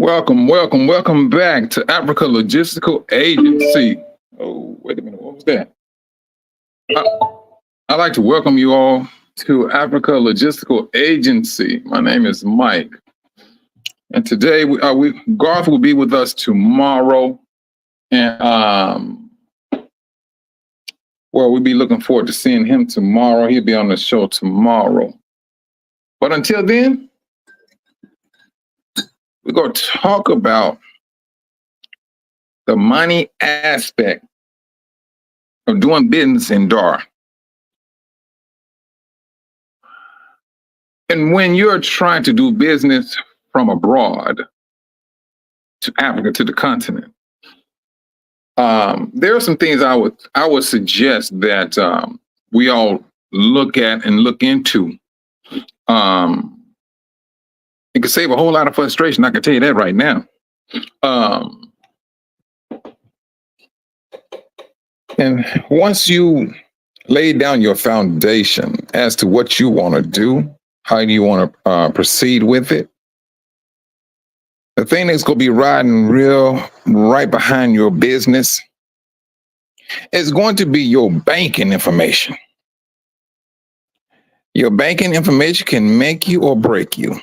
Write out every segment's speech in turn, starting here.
Welcome back to Africa Logistical Agency. Oh, wait a minute, what was that? I, I'd like to welcome you all to Africa Logistical Agency. My name is Mike, and today Garth will be with us tomorrow, and we'll be looking forward to seeing him tomorrow. He'll be on the show tomorrow. But until then, we're going to talk about the money aspect of doing business in DAR. And when you're trying to do business from abroad to Africa, to the continent, there are some things I would suggest that we all look at and look into. It could save a whole lot of frustration. I can tell you that right now. And once you lay down your foundation as to what you want to do, how do you want to proceed with it, the thing that's going to be riding right behind your business is going to be your banking information. Your banking information can make you or break you.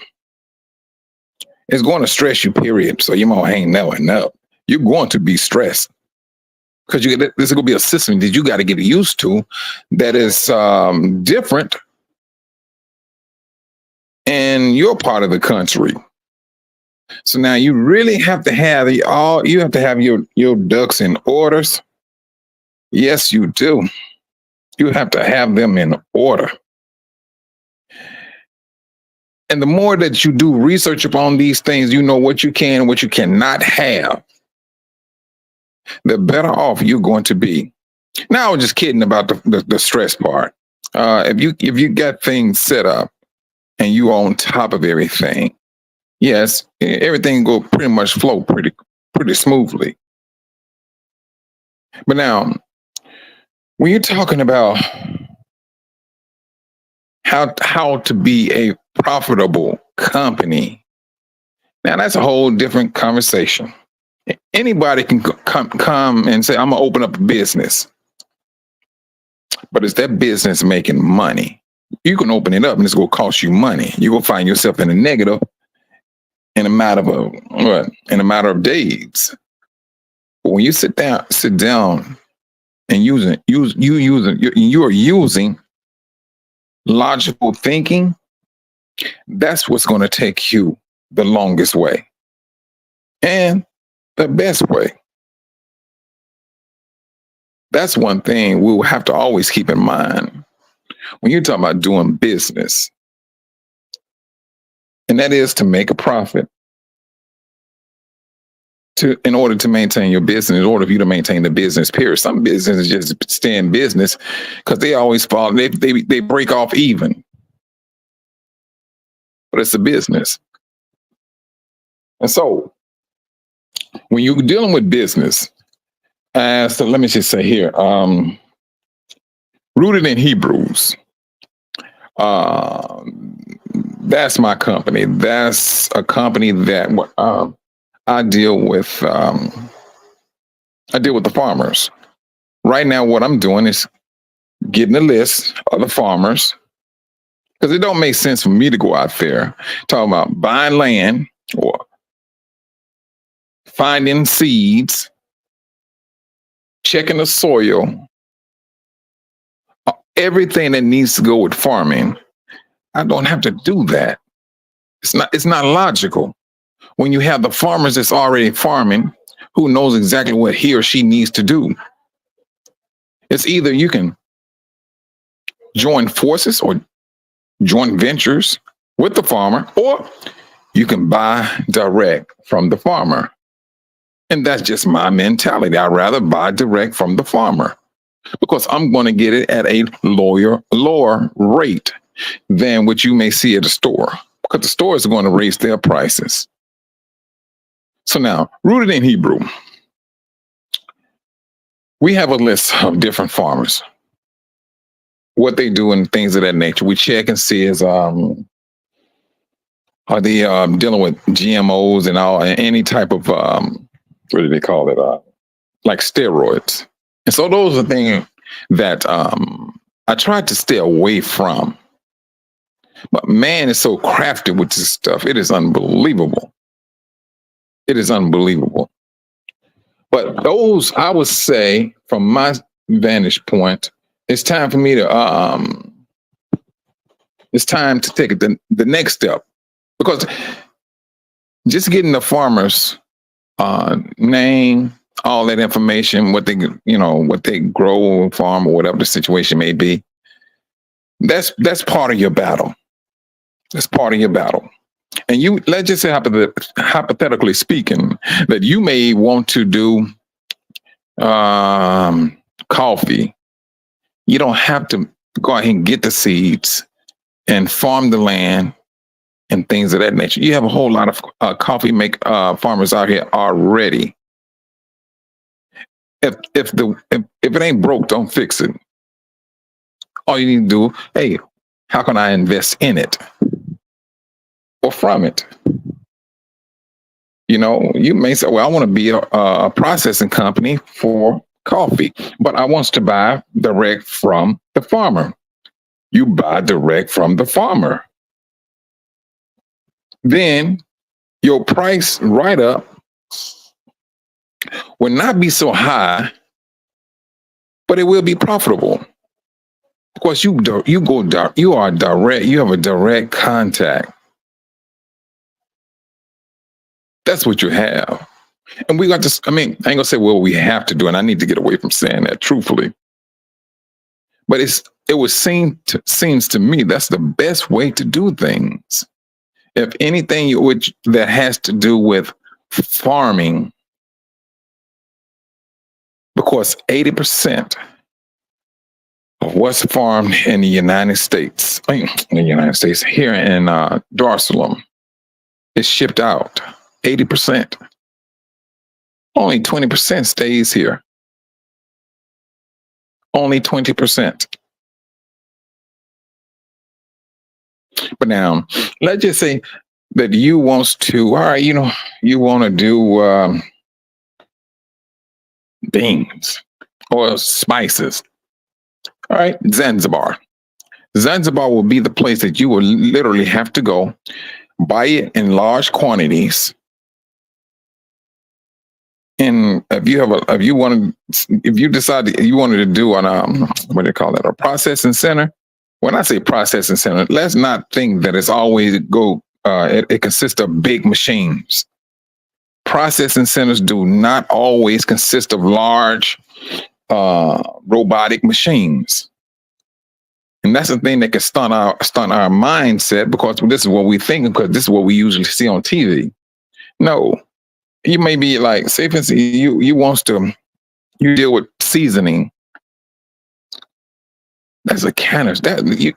It's going to stress you, period. So you might hang that one up. You're going to be stressed because this is going to be a system that you got to get used to that is different in your part of the country. So now you really have to have your ducks in orders. Yes, you do. You have to have them in order. And the more that you do research upon these things, you know what you can and what you cannot have, the better off you're going to be. Now, I was just kidding about the stress part. If you got things set up and you on top of everything, yes, everything will pretty much flow pretty smoothly. But now, when you're talking about how to be a profitable company, now that's a whole different conversation. Anybody can come and say, I'm gonna open up a business, but is that business making money? You can open it up and it's gonna cost you money. You will find yourself in a negative in a matter of days. But when you sit down and you are using logical thinking, that's what's going to take you the longest way and the best way. That's one thing we will have to always keep in mind when you're talking about doing business, and that is to make a profit. In order to maintain your business, in order for you to maintain the business, period. Some businesses just stay in business because they always fall. They break off even. But it's a business. And so when you're dealing with business, so let me just say here, rooted in Hebrews, that's my company. That's a company that I deal with the farmers. Right now, what I'm doing is getting a list of the farmers, because it don't make sense for me to go out there talking about buying land or finding seeds, checking the soil, everything that needs to go with farming. I don't have to do that. It's not logical. When you have the farmers that's already farming, who knows exactly what he or she needs to do. It's either you can join forces or joint ventures with the farmer, or you can buy direct from the farmer. And that's just my mentality. I'd rather buy direct from the farmer because I'm going to get it at a lower rate than what you may see at a store, because the store is going to raise their prices. So now, rooted in Hebrew, we have a list of different farmers, what they do and things of that nature. We check and see is Are they dealing with GMOs and all, any type of what do they call it? Like steroids. And so those are things that I tried to stay away from. But man is so crafty with this stuff. It is unbelievable. It is unbelievable. But those, I would say, from my vantage point, it's time for me to it's time to take it the next step, because just getting the farmer's name, all that information, what they what they grow, farm, or whatever the situation may be, that's part of your battle. That's part of your battle. And you, let's just say hypothetically speaking, that you may want to do coffee. You don't have to go ahead and get the seeds and farm the land and things of that nature. You have a whole lot of coffee farmers out here already. If it ain't broke, don't fix it. All you need to do, hey, how can I invest in it or from it? You may say, well, I want to be a processing company for coffee, but I want to buy direct from the farmer. You buy direct from the farmer. Then your price write-up will not be so high, but it will be profitable. Because you are direct, you have a direct contact. That's what you have. And we got to, I ain't gonna say, well, we have to do, and I need to get away from saying that truthfully. But seems to me that's the best way to do things. If anything that has to do with farming, because 80% of what's farmed in the United States, here in Dar es Salaam, is shipped out. 80%. Only 20% stays here. Only 20%. But now, let's just say that you want to, all right, you want to do beans or spices. All right, Zanzibar. Zanzibar will be the place that you will literally have to go, buy it in large quantities. And if you decide that you wanted to do what do you call it, a processing center. When I say processing center, let's not think that it's always it consists of big machines. Processing centers do not always consist of large robotic machines. And that's the thing that can stunt our mindset, because this is what we think, because this is what we usually see on TV. No, you may be like, say for instance, you deal with seasoning. That's a canner.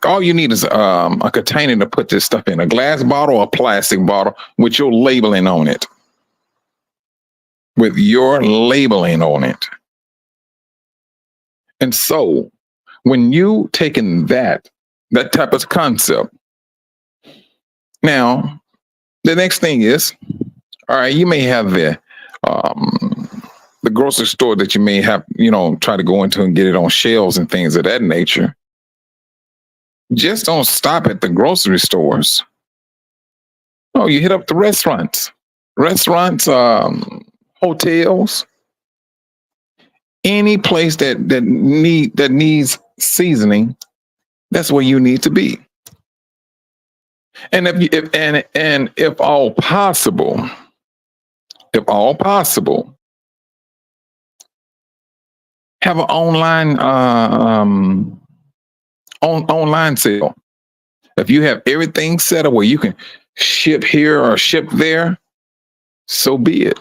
All you need is a container to put this stuff in, a glass bottle or a plastic bottle with your labeling on it. With your labeling on it. And so when you taking that type of concept, now the next thing is, all right, you may have the grocery store that you may have, try to go into and get it on shelves and things of that nature. Just don't stop at the grocery stores. Oh, you hit up the restaurants, hotels, any place that needs seasoning. That's where you need to be. And if all possible, have an online sale. If you have everything set up where you can ship here or ship there, so be it.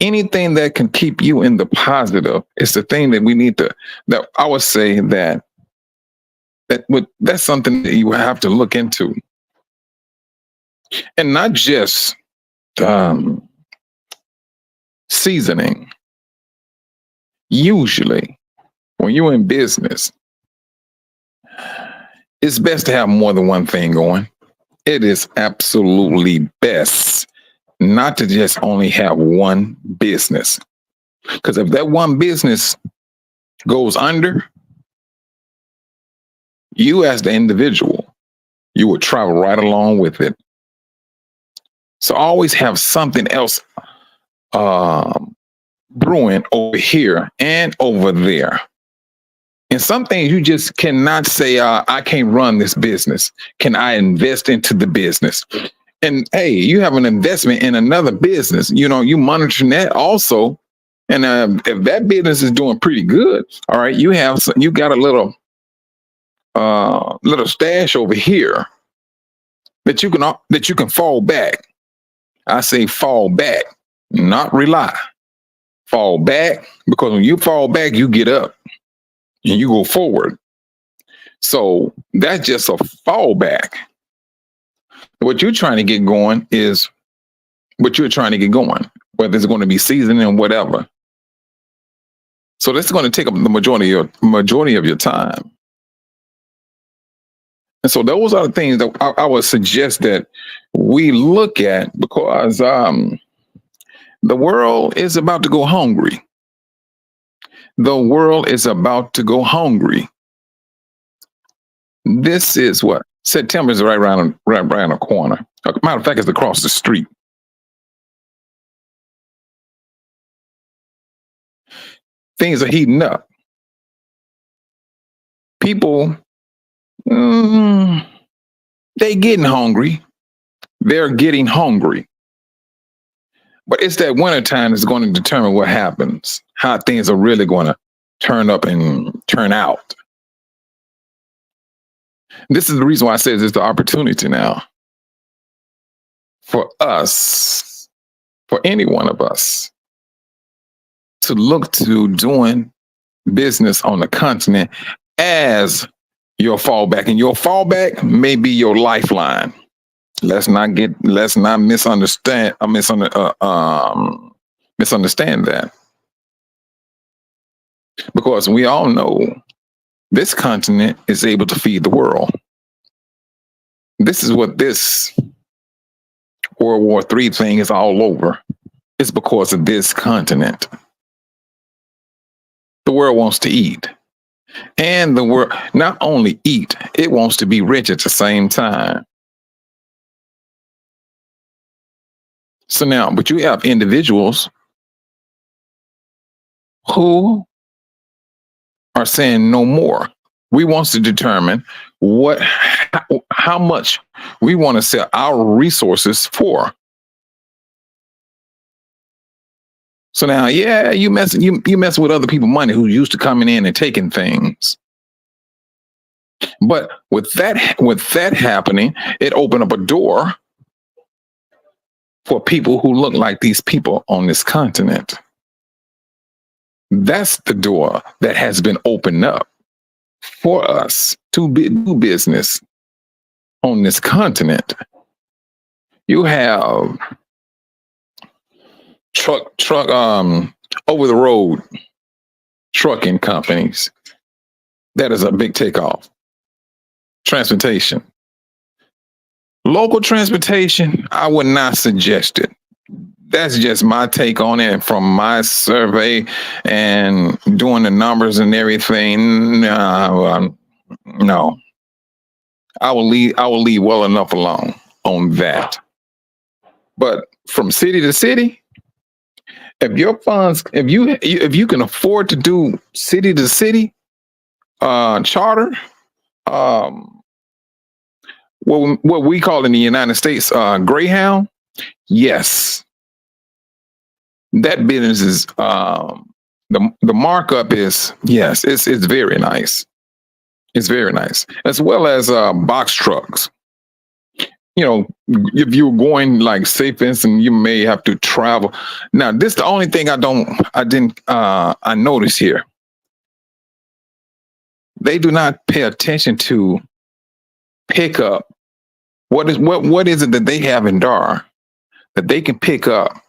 Anything that can keep you in the positive is the thing that we need to, that I would say that's something that you have to look into. And not just seasoning. Usually, when you're in business, it's best to have more than one thing going. It is absolutely best not to just only have one business. Because if that one business goes under, you as the individual, you will travel right along with it. So always have something else brewing over here and over there. And some things you just cannot say, I can't run this business. Can I invest into the business? And hey, you have an investment in another business, you monitoring that also. And if that business is doing pretty good, all right, you got a little stash over here that you can fall back. I say fall back, not rely. Fall back, because when you fall back, you get up and you go forward. So that's just a fallback. What you're trying to get going is what you're trying to get going, whether it's going to be seasoning or whatever. So that's going to take up the majority of your time. And so those are the things that I would suggest that we look at, because the world is about to go hungry. The world is about to go hungry. This is what September is right around the corner. Matter of fact, it's across the street. Things are heating up. People, they getting hungry. They're getting hungry. But it's that wintertime that's going to determine what happens, how things are really going to turn up and turn out. This is the reason why I say there's the opportunity now for us, for any one of us, to look to doing business on the continent as your fallback. And your fallback may be your lifeline. Let's not misunderstand that. Because we all know this continent is able to feed the world. This is what this World War III thing is all over. It's because of this continent. The world wants to eat. And the world not only eat, it wants to be rich at the same time. So now, but you have individuals who are saying no more. We want to determine how much we want to sell our resources for. So now, yeah, you mess with other people's money who used to coming in and taking things. But with that happening, it opened up a door for people who look like these people on this continent. That's the door that has been opened up for us to do business on this continent. You have truck over the road trucking companies. That is a big takeoff. Transportation. Local transportation, I would not suggest it. That's just my take on it from my survey and doing the numbers and everything. No, I will leave well enough alone on that. But from city to city, if you can afford to do city to city charter, what we call in the United States Greyhound, yes, that business is the markup is, yes, it's very nice. It's very nice, as well as box trucks. If you're going like say for instance, you may have to travel. Now, this is the only thing I noticed here. They do not pay attention to pick up. What is it that they have in Dar that they can pick up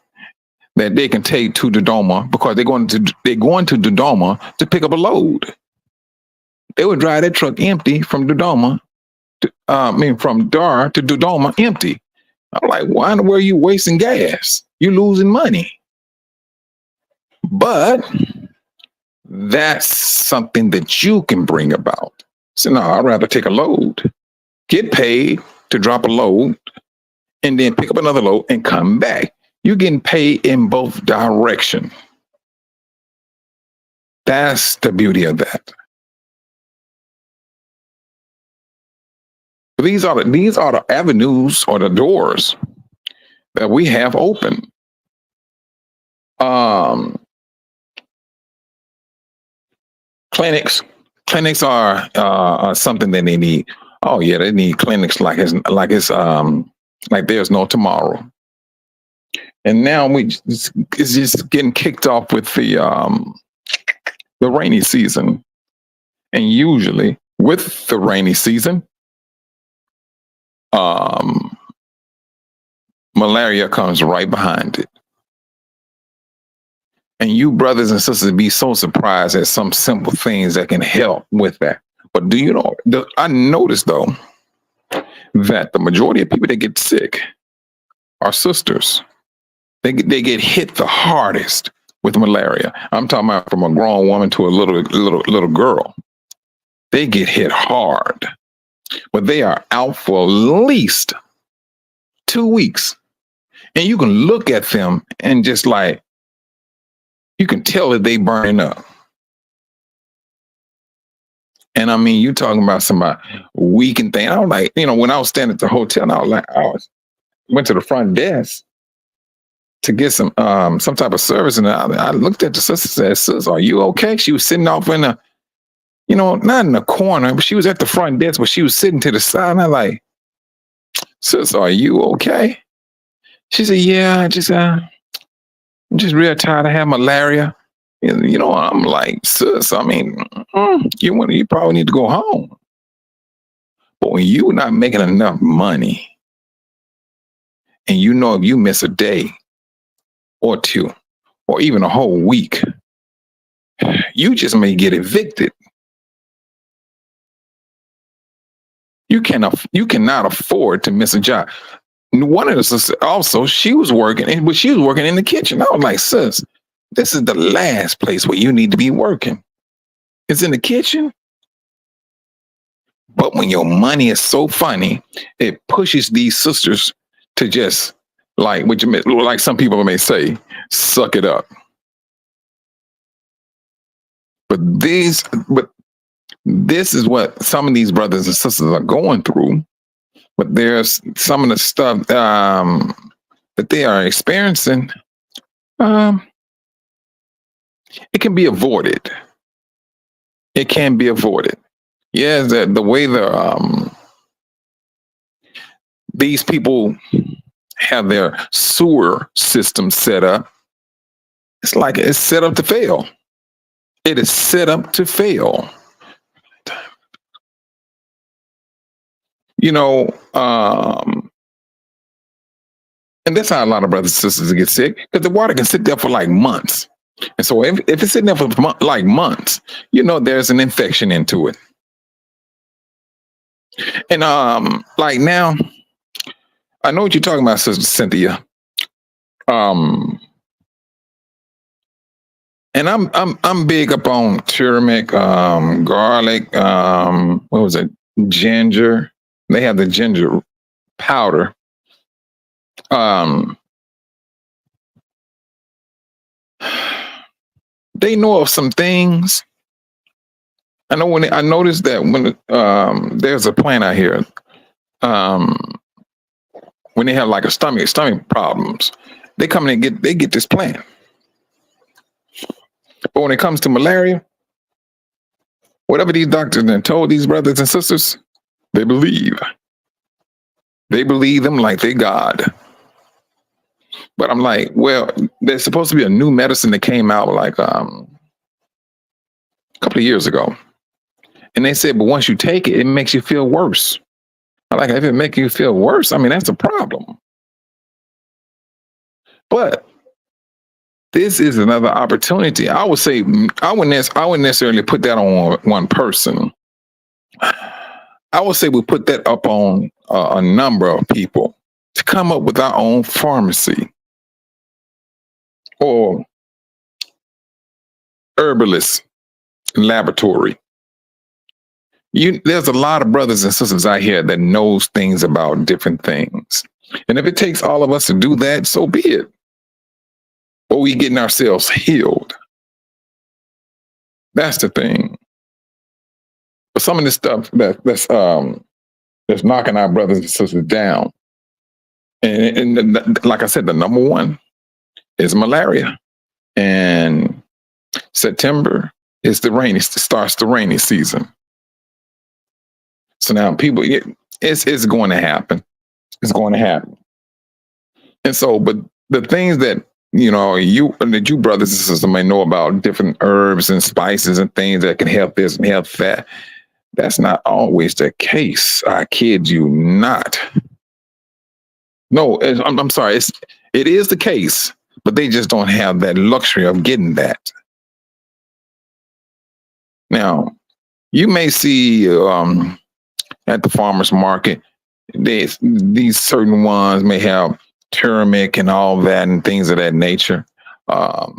that they can take to Dodoma, because they're going to Dodoma to pick up a load. They would drive that truck empty from Dodoma from Dar to Dodoma empty. I'm like, why in the world are you wasting gas? You're losing money. But that's something that you can bring about. So no, I'd rather take a load, get paid to drop a load, and then pick up another load and come back. You're getting paid in both directions. That's the beauty of that. These are the avenues or the doors that we have open. Clinics are something that they need. Oh yeah, they need clinics like there's no tomorrow. And now it's just getting kicked off with the rainy season, and usually with the rainy season, malaria comes right behind it. And you brothers and sisters be so surprised at some simple things that can help with that. But do you know, I noticed though that the majority of people that get sick are sisters. They get hit the hardest with malaria. I'm talking about from a grown woman to a little girl. They get hit hard, but they are out for at least 2 weeks. And you can look at them and just like, you can tell that they burning up. And I mean, you talking about somebody weak and thing. I was like, when I was standing at the hotel, and I went to the front desk to get some type of service, and I looked at the sister and said, "Sis, are you okay?" She was sitting off in not in the corner, but she was at the front desk, but she was sitting to the side. And I like, "Sis, are you okay?" She said, "Yeah, I'm just real tired. I have malaria." And, I'm like, "Sis, I mean, you probably need to go home." But when you're not making enough money, and if you miss a day or two, or even a whole week, you just may get evicted. You cannot afford to miss a job. One of the sisters also, she was working in the kitchen. I was like, "Sis, this is the last place where you need to be working. It's in the kitchen." But when your money is so funny, it pushes these sisters to just like some people may say, suck it up. But this is what some of these brothers and sisters are going through. But there's some of the stuff that they are experiencing. It can be avoided. It can be avoided. Yeah, the way these people have their sewer system set up, it's like it's set up to fail. It is set up to fail. And that's how a lot of brothers and sisters get sick, because the water can sit there for like months. And so if it's sitting there for like months, there's an infection into it. And like now, I know what you're talking about, Sister Cynthia. And I'm big up on turmeric, garlic, what was it? Ginger. They have the ginger powder. They know of some things. I know I noticed that when there's a plant out here, when they have like a stomach problems, they come in and get this plant. But when it comes to malaria, whatever these doctors have told these brothers and sisters, they believe. They believe them like they God. But I'm like, well, there's supposed to be a new medicine that came out like a couple of years ago. And they said, but once you take it, it makes you feel worse. I'm like, if it makes you feel worse, I mean, that's a problem. But this is another opportunity. I would say I wouldn't necessarily put that on one person. I would say we put that up on a number of people to come up with our own pharmacy or herbalist laboratory. There's a lot of brothers and sisters out here that knows things about different things. And if it takes all of us to do that, so be it. Or we getting ourselves healed. That's the thing. But some of this stuff that's knocking our brothers and sisters down. And like I said, the number one is malaria. And September is starts the rainy season. So now people, it's going to happen. It's going to happen. And so, but the things that you brothers and sisters may know about different herbs and spices and things that can help this and help that. That's not always the case. I kid you not. No, I'm sorry. It is the case, but they just don't have that luxury of getting that. Now, you may see at the farmers market, these certain ones may have turmeric and all that and things of that nature. But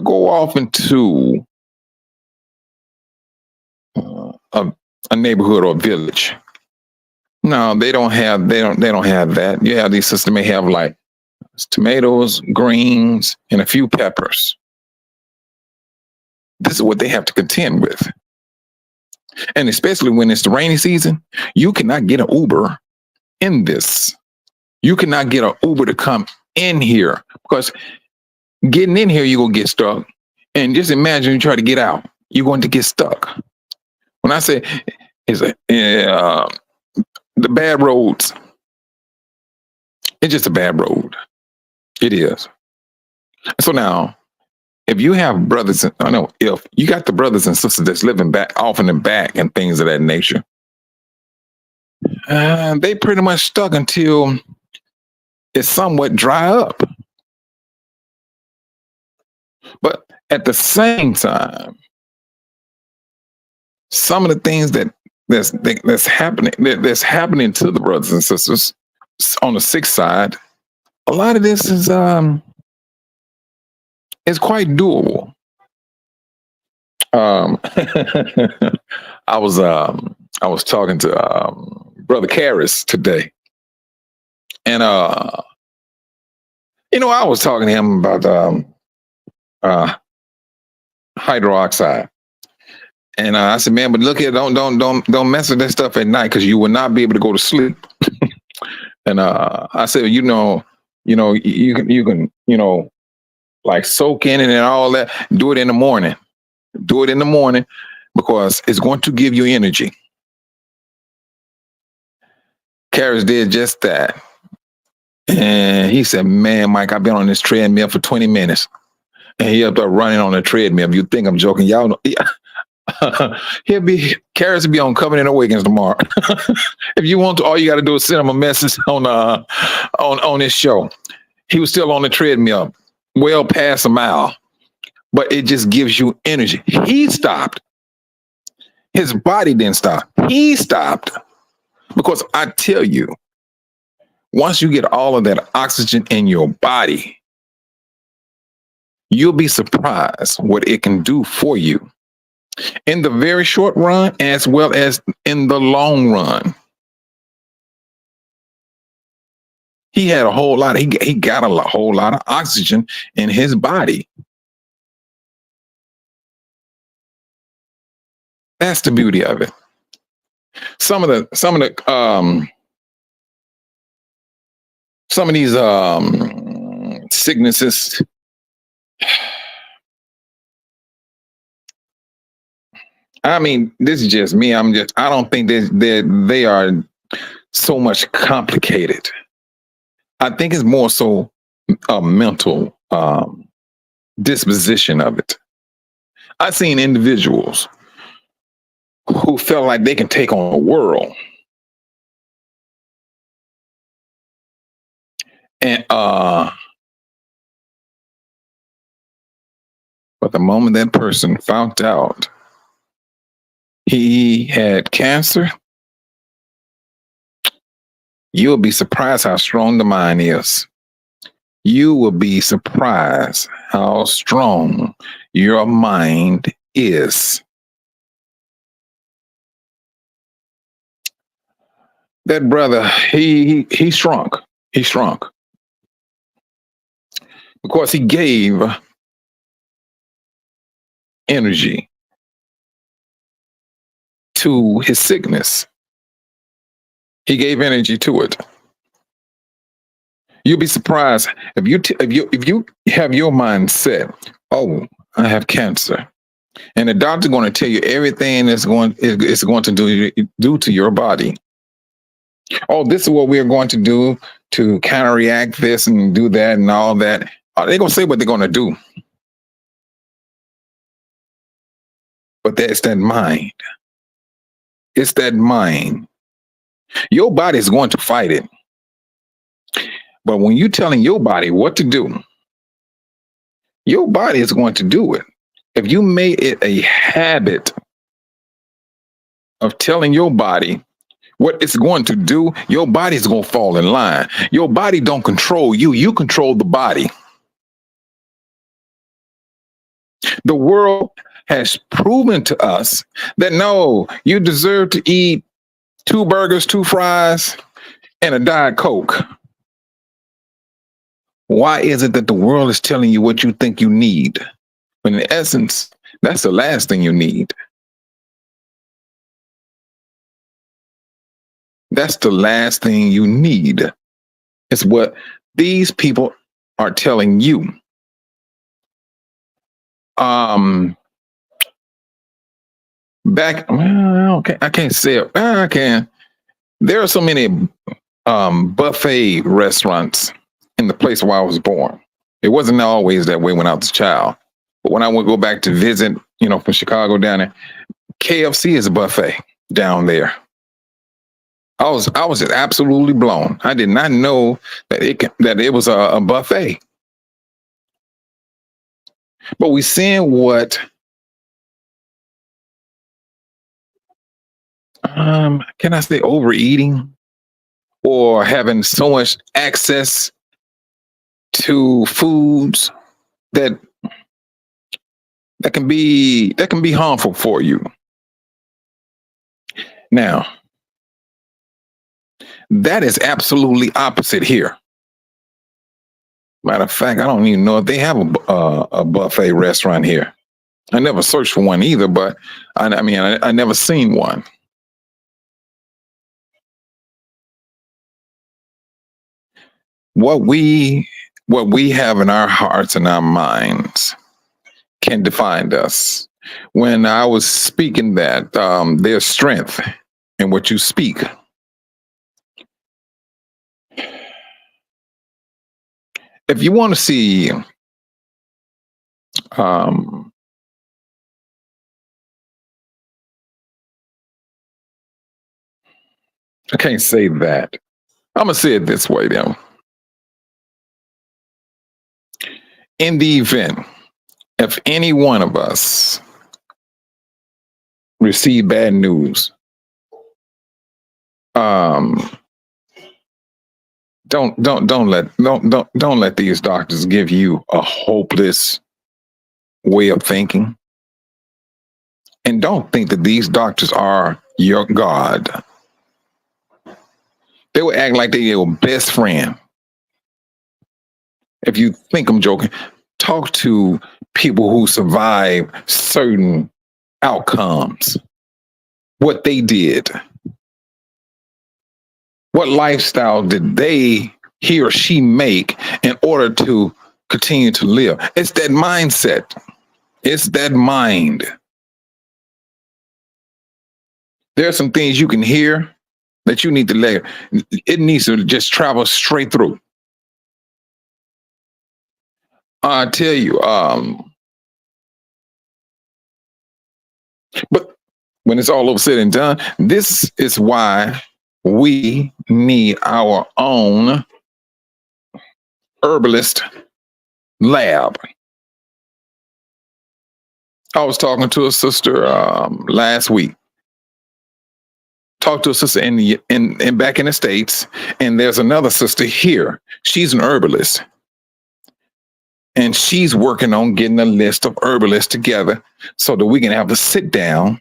go off into a neighborhood or a village. No, they don't have that. You have these sisters may have like tomatoes, greens, and a few peppers. This is what they have to contend with. And especially when it's the rainy season, you cannot get an Uber in this. You cannot get an Uber to come in here because getting in here, you're going to get stuck. And just imagine you try to get out, you're going to get stuck. When I say the bad roads, it's just a bad road. It is. So now, if you have brothers, if you got the brothers and sisters that's living back off in the back and things of that nature, they pretty much stuck until it's somewhat dry up. But at the same time, some of the things that's happening to the brothers and sisters on the sick side, a lot of this is quite doable. I was talking to Brother Karras today, and I was talking to him about hydroxide. And I said, man, but look here, don't mess with that stuff at night because you will not be able to go to sleep. And I said, you can like soak in it and all that. Do it in the morning. Do it in the morning because it's going to give you energy. Karras did just that. And he said, man, Mike, I've been on this treadmill for 20 minutes. And he up there running on the treadmill. You think I'm joking? Y'all know. Karras will be on Covenant Awakens tomorrow. If you want to, all you got to do is send him a message on this show. He was still on the treadmill, well past a mile, but it just gives you energy. He stopped. His body didn't stop. He stopped because I tell you, once you get all of that oxygen in your body, you'll be surprised what it can do for you in the very short run as well as in the long run. He had a whole lot. He got a whole lot of oxygen in his body. That's the beauty of it. Some of these sicknesses, I mean, this is just me. I don't think they are so much complicated. I think it's more so a mental disposition of it. I've seen individuals who felt like they can take on the world. And but the moment that person found out he had cancer, You'll be surprised how strong the mind is. You will be surprised how strong your mind is. That brother, he shrunk. He shrunk because he gave energy to his sickness. He gave energy to it. You'll be surprised if you have your mind set. Oh, I have cancer, and the doctor's going to tell you everything is going to do to your body. Oh, this is what we're going to do to counteract this and do that and all that. They're going to say what they're going to do, but that's that mind. It's that mind. Your body is going to fight it, but when you're telling your body what to do, your body is going to do it. If you made it a habit of telling your body what it's going to do, your body's going to fall in line. Your body don't control you. You control the body. The world has proven to us that no, you deserve to eat 2 burgers, 2 fries, and a Diet Coke. Why is it that the world is telling you what you think you need? When in essence, that's the last thing you need. That's the last thing you need. It's what these people are telling you. Okay, I can't say it. I can. There are so many buffet restaurants in the place where I was born. It wasn't always that way when I was a child. But when I would go back to visit, from Chicago down there, KFC is a buffet down there. I was just absolutely blown. I did not know that it was a buffet. But we seeing what can I say overeating or having so much access to foods that can be harmful for you. Now, that is absolutely opposite here. Matter of fact, I don't even know if they have a buffet restaurant here. I never searched for one either, but I never seen one. What we have in our hearts and our minds can define us. When I was speaking that there's strength in what you speak. If you want to see I can't say that. I'm gonna say it this way then. In the event if any one of us receive bad news, don't let these doctors give you a hopeless way of thinking. And don't think that these doctors are your God. They will act like they're your best friend. If you think I'm joking, talk to people who survive certain outcomes, what they did, what lifestyle did he or she make in order to continue to live. It's that mindset. It's that mind. There are some things you can hear that you need to let it needs to just travel straight through. I tell you, but when it's all over said and done, this is why we need our own herbalist lab. I was talking to a sister last week, Talk to a sister in back in the States, and there's another sister here. She's an herbalist, and she's working on getting a list of herbalists together so that we can have a sit down.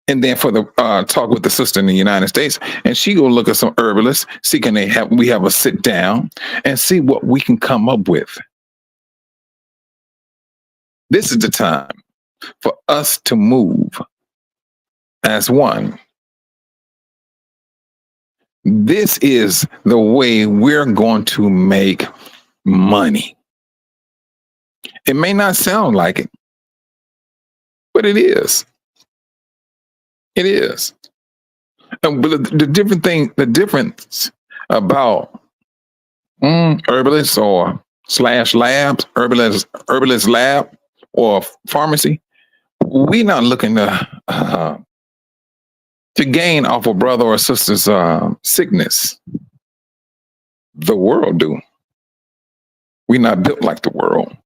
And then for the talk with the sister in the United States, and she go look at some herbalists, see can they have we have a sit down and see what we can come up with. This is the time for us to move as one. This is the way we're going to make money. It may not sound like it, but it is. It is. But the difference about herbalist or slash labs, herbalist lab or pharmacy, we not looking to gain off a brother or sister's sickness. The world do. We not built like the world.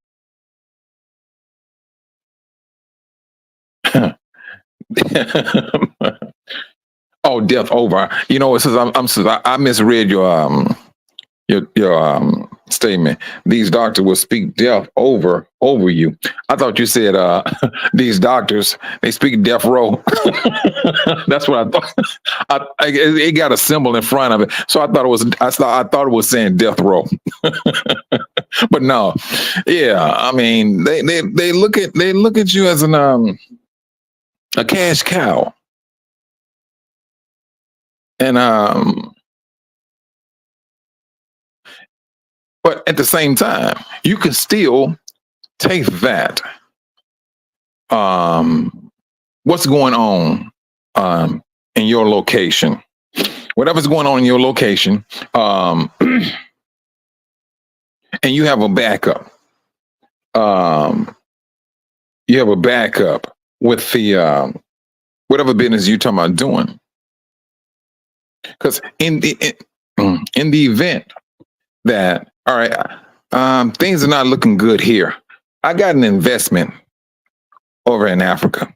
Oh, death over. You know, it says I misread your statement. These doctors will speak death over you. I thought you said these doctors they speak death row. That's what I thought. It got a symbol in front of it, so I thought it was saying death row. But no, yeah. I mean, they look at you as an a cash cow, and but at the same time, you can still take that. What's going on in your location? Whatever's going on in your location, and you have a backup. You have a backup with the whatever business you're talking about doing. Because in the event that all right, things are not looking good here. I got an investment over in Africa,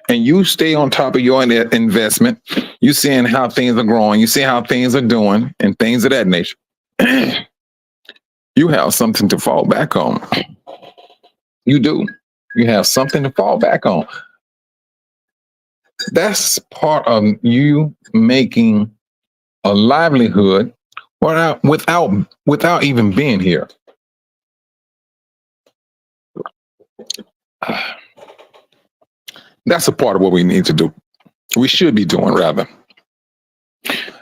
and you stay on top of your investment. You seeing how things are growing. You see how things are doing, and things of that nature. You have something to fall back on. You do. You have something to fall back on. That's part of you making a livelihood without even being here. That's a part of what we need to do. We should be doing rather.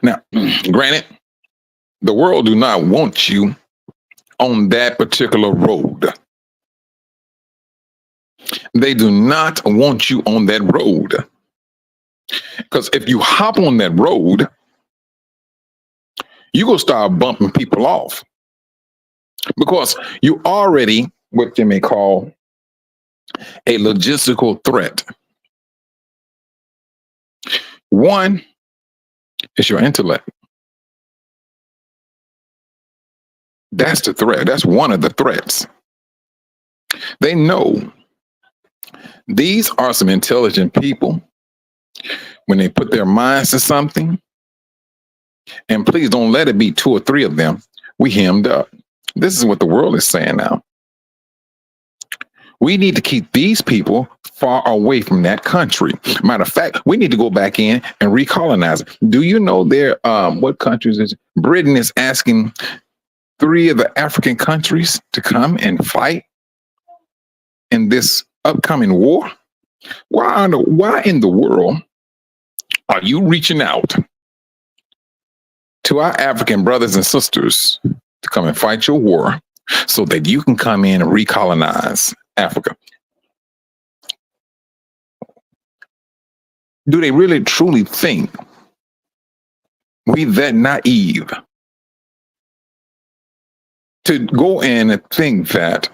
Now, granted, the world do not want you on that particular road. They do not want you on that road. Because if you hop on that road, you're going to start bumping people off. Because you already, what they may call a logistical threat. One is your intellect. That's the threat. That's one of the threats. They know these are some intelligent people. When they put their minds to something, and please don't let it be two or three of them, we hemmed up. This is what the world is saying now. We need to keep these people far away from that country. Matter of fact, we need to go back in and recolonize it. Do you know there, what countries is Britain is asking 3 of the African countries to come and fight in this upcoming war? Why in the world are you reaching out to our African brothers and sisters to come and fight your war so that you can come in and recolonize Africa? Do they really truly think we that naive to go in and think that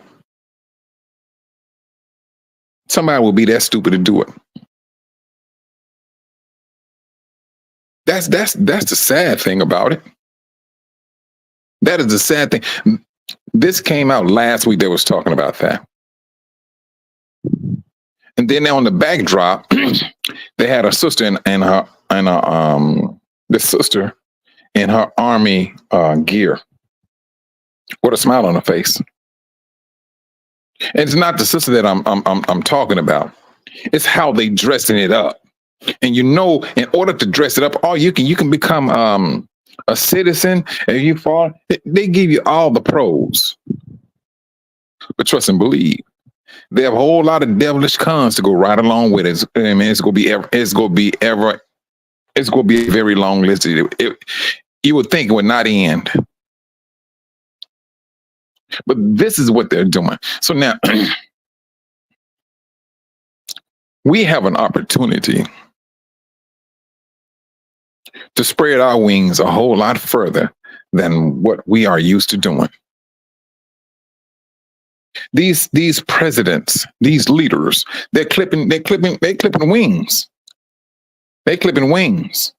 somebody will be that stupid to do it? That's the sad thing about it. That is the sad thing. This came out last week. They was talking about that. And then on the backdrop, they had a sister and the sister in her army gear with a smile on her face. And it's not the sister that I'm talking about. It's how they dressing it up. And in order to dress it up, you can become a citizen. And you fall, they give you all the pros. But trust and believe, they have a whole lot of devilish cons to go right along with it. I mean, it's gonna be a very long list. You would think it would not end. But this is what they're doing. So now we have an opportunity to spread our wings a whole lot further than what we are used to doing. These presidents, these leaders, they're clipping wings. They're clipping wings.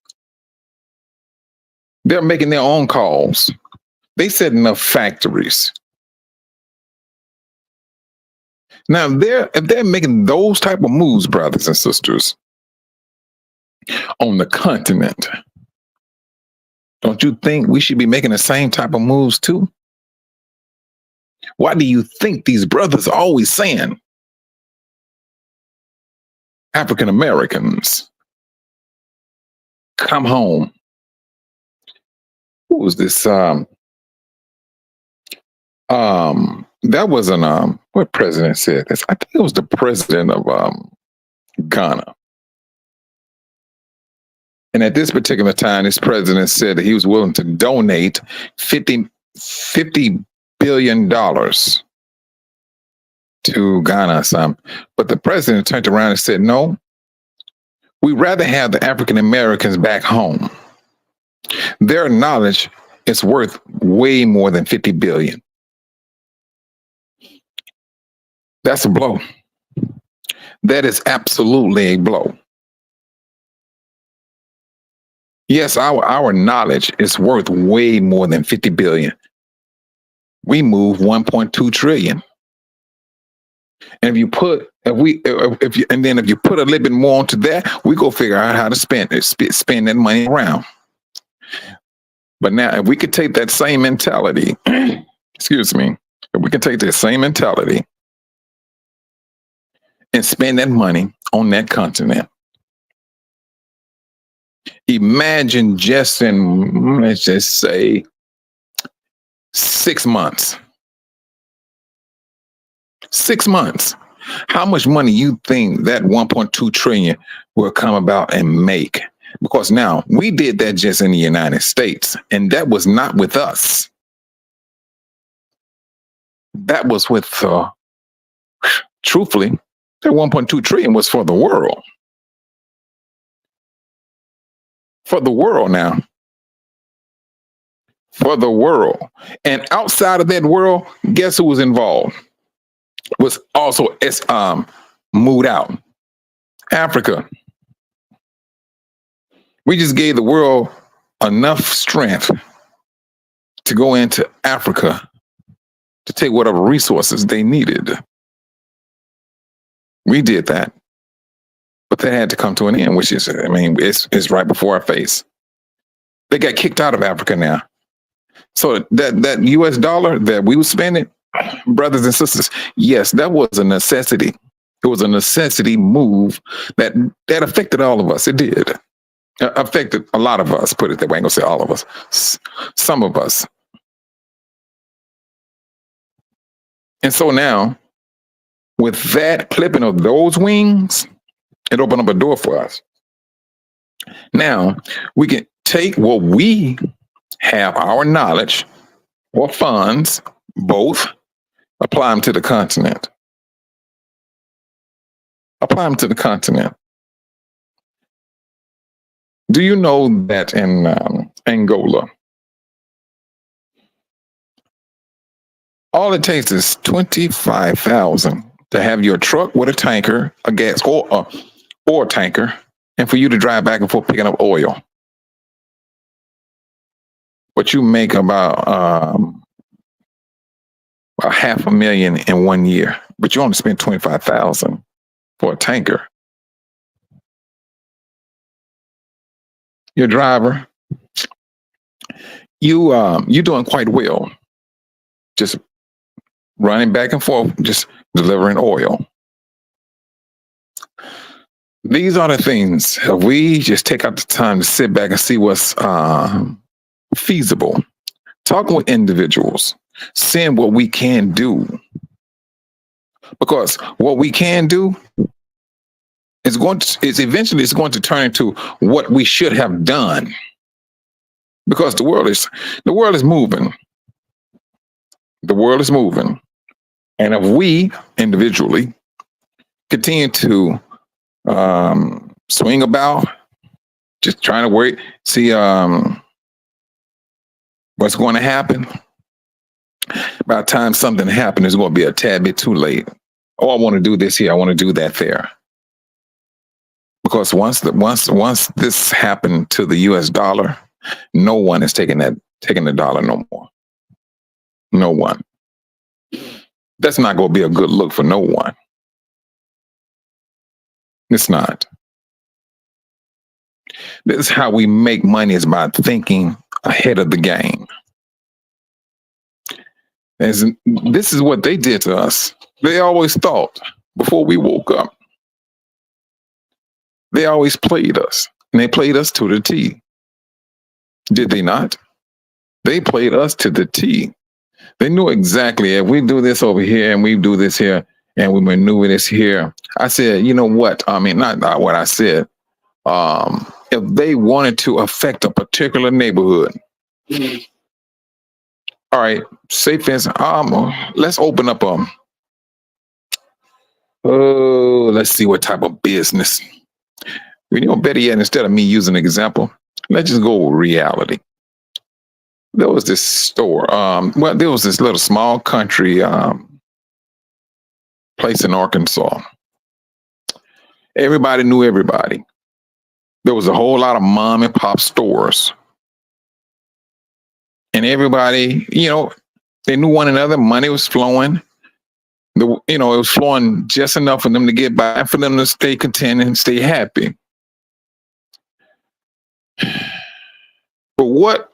They're making their own calls. They setting up factories. Now, if they're making those type of moves, brothers and sisters, on the continent, don't you think we should be making the same type of moves too? Why do you think these brothers are always saying African Americans come home? Who was this? That wasn't what president said this. I think it was the president of Ghana. And at this particular time, this president said that he was willing to donate $50 billion to Ghana. But the president turned around and said, no, we'd rather have the African Americans back home. Their knowledge is worth way more than 50 billion. That's a blow. That is absolutely a blow. Yes, our knowledge is worth way more than 50 billion. We move 1.2 trillion. And if you put a little bit more onto that, we go figure out how to spend that money around. But now, if we could take that same mentality, excuse me, if we can take that same mentality and spend that money on that continent, imagine just in, let's just say, 6 months. 6 months. How much money you think that 1.2 trillion will come about and make? Because now we did that just in the United States, and that was not with us. That was with, truthfully, that 1.2 trillion was for the world. For the world now. For the world. And outside of that world, guess who was involved? Was also moved out. Africa. We just gave the world enough strength to go into Africa to take whatever resources they needed. We did that. But that had to come to an end, which is, I mean, it's right before our face. They got kicked out of Africa now. So that US dollar that we were spending, brothers and sisters, yes, that was a necessity. It was a necessity move that affected all of us. It did. Affected a lot of us, put it that way. I ain't gonna say all of us. Some of us. And so now, with that clipping of those wings, it opened up a door for us. Now, we can take what we have, our knowledge or funds, both, apply them to the continent. Apply them to the continent. Do you know that in Angola, all it takes is 25,000 to have your truck with a tanker, a gas or tanker, and for you to drive back and forth picking up oil. But you make about $500,000 in 1 year, but you only spend 25,000. for a tanker. Your driver, you're doing quite well, just running back and forth, just delivering oil. These are the things. If we just take out the time to sit back and see what's feasible, talking with individuals, seeing what we can do, because what we can do is eventually it's going to turn into what we should have done, because the world is moving. The world is moving, and if we individually continue to swing about, just trying to wait, see what's going to happen. By the time something happens, it's going to be a tad bit too late. Oh, I want to do this here. I want to do that there. Because once this happened to the U.S. dollar, no one is taking the dollar no more. No one. That's not going to be a good look for no one. It's not. This is how we make money, is by thinking ahead of the game. This is what they did to us. They always thought before we woke up. They always played us, and they played us to the T. Did they not? They played us to the T. They knew exactly, if we do this over here and we do this here and we maneuver this here. I said, you know what? I mean, not what I said. If they wanted to affect a particular neighborhood, all right, say for instance, let's open up let's see what type of business. You know, better yet, instead of me using an example, let's just go with reality. There was this store. There was this little small country place in Arkansas. Everybody knew everybody. There was a whole lot of mom and pop stores. And everybody, they knew one another. Money was flowing. It was flowing just enough for them to get by, for them to stay content and stay happy. But what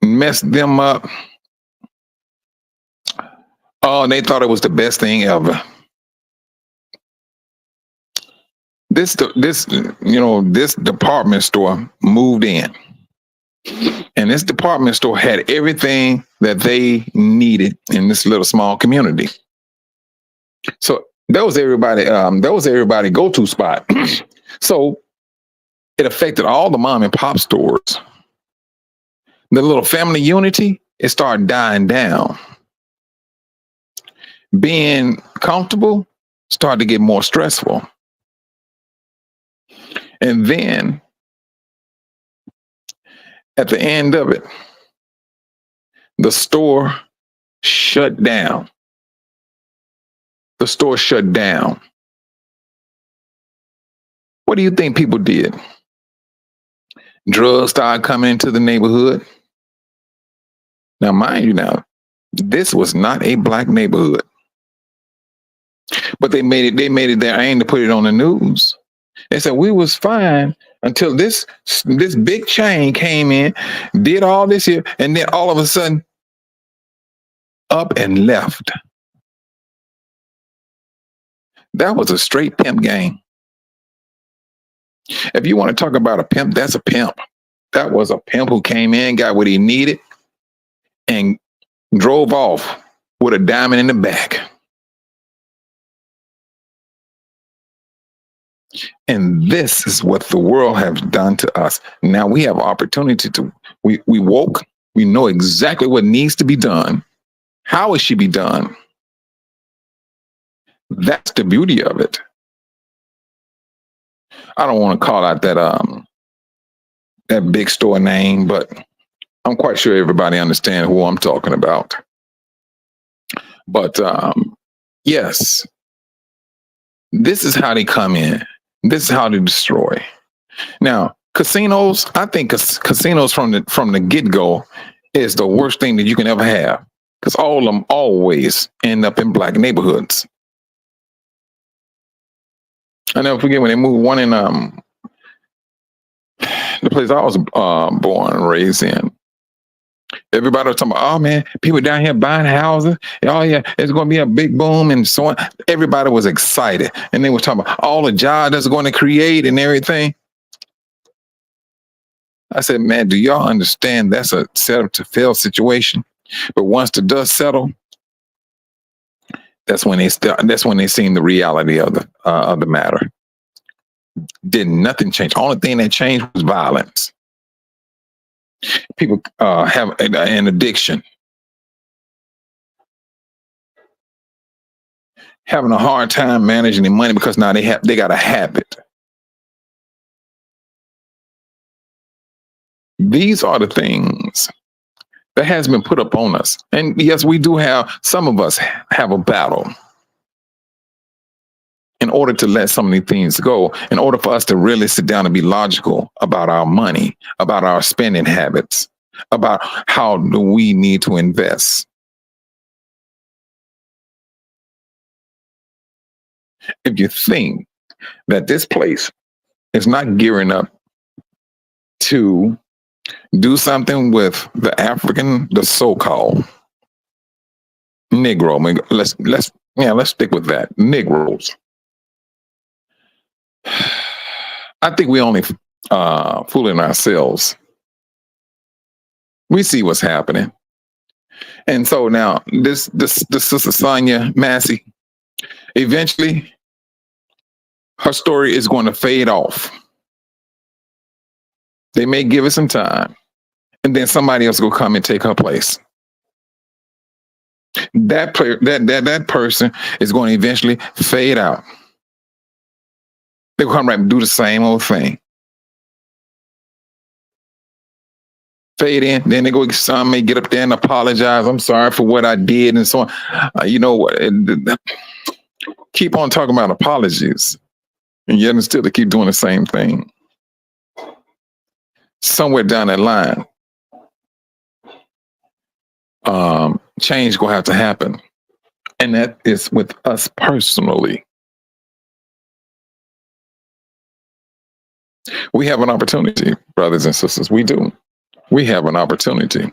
messed them up? Oh, they thought it was the best thing ever. This department store moved in. And this department store had everything that they needed in this little small community. So that was everybody go-to spot. So it affected all the mom and pop stores. The little family unity, it started dying down. Being comfortable started to get more stressful. And then at the end of it, the store shut down. The store shut down. What do you think people did? Drugs started coming into the neighborhood. Now, mind you, this was not a black neighborhood, but they made it their aim to put it on the news. They said we was fine until this big chain came in, did all this here, and then all of a sudden, up and left. That was a straight pimp game. If you want to talk about a pimp, that's a pimp. That was a pimp who came in, got what he needed, and drove off with a diamond in the back. And this is what the world has done to us. Now we have opportunity to, we woke, we know exactly what needs to be done, how it should be done. That's the beauty of it. I don't want to call out that big store name, but I'm quite sure everybody understands who I'm talking about. But yes, this is how they come in. This is how they destroy. Now, casinos, I think casinos from the get-go is the worst thing that you can ever have, because all of them always end up in black neighborhoods. I never forget when they moved one in the place I was born and raised in. Everybody was talking about, oh man, people down here buying houses. Oh yeah, it's going to be a big boom and so on. Everybody was excited, and they were talking about all the jobs that's going to create and everything. I said, man, do y'all understand that's a setup to fail situation? But once the dust settled, that's when they seen the reality of the matter. Did nothing change? Only thing that changed was violence. People have an addiction, having a hard time managing their money because now they got a habit. These are the things that has been put up on us. And yes, we do have, some of us have a battle in order to let some of these things go, in order for us to really sit down and be logical about our money, about our spending habits, about how do we need to invest. If you think that this place is not gearing up to do something with the so-called Negro. I mean, let's stick with that. Negroes. I think we only fooling ourselves. We see what's happening, and so now this sister Sonia Massey, eventually, her story is going to fade off. They may give it some time, and then somebody else will come and take her place. That person is going to eventually fade out. They'll come right and do the same old thing. Fade in, then they go. Some may get up there and apologize. I'm sorry for what I did, and so on. You know what? Keep on talking about apologies, and yet and still they keep doing the same thing. Somewhere down that line, change gonna have to happen, and that is with us personally. We have an opportunity, brothers and sisters. We do. We have an opportunity.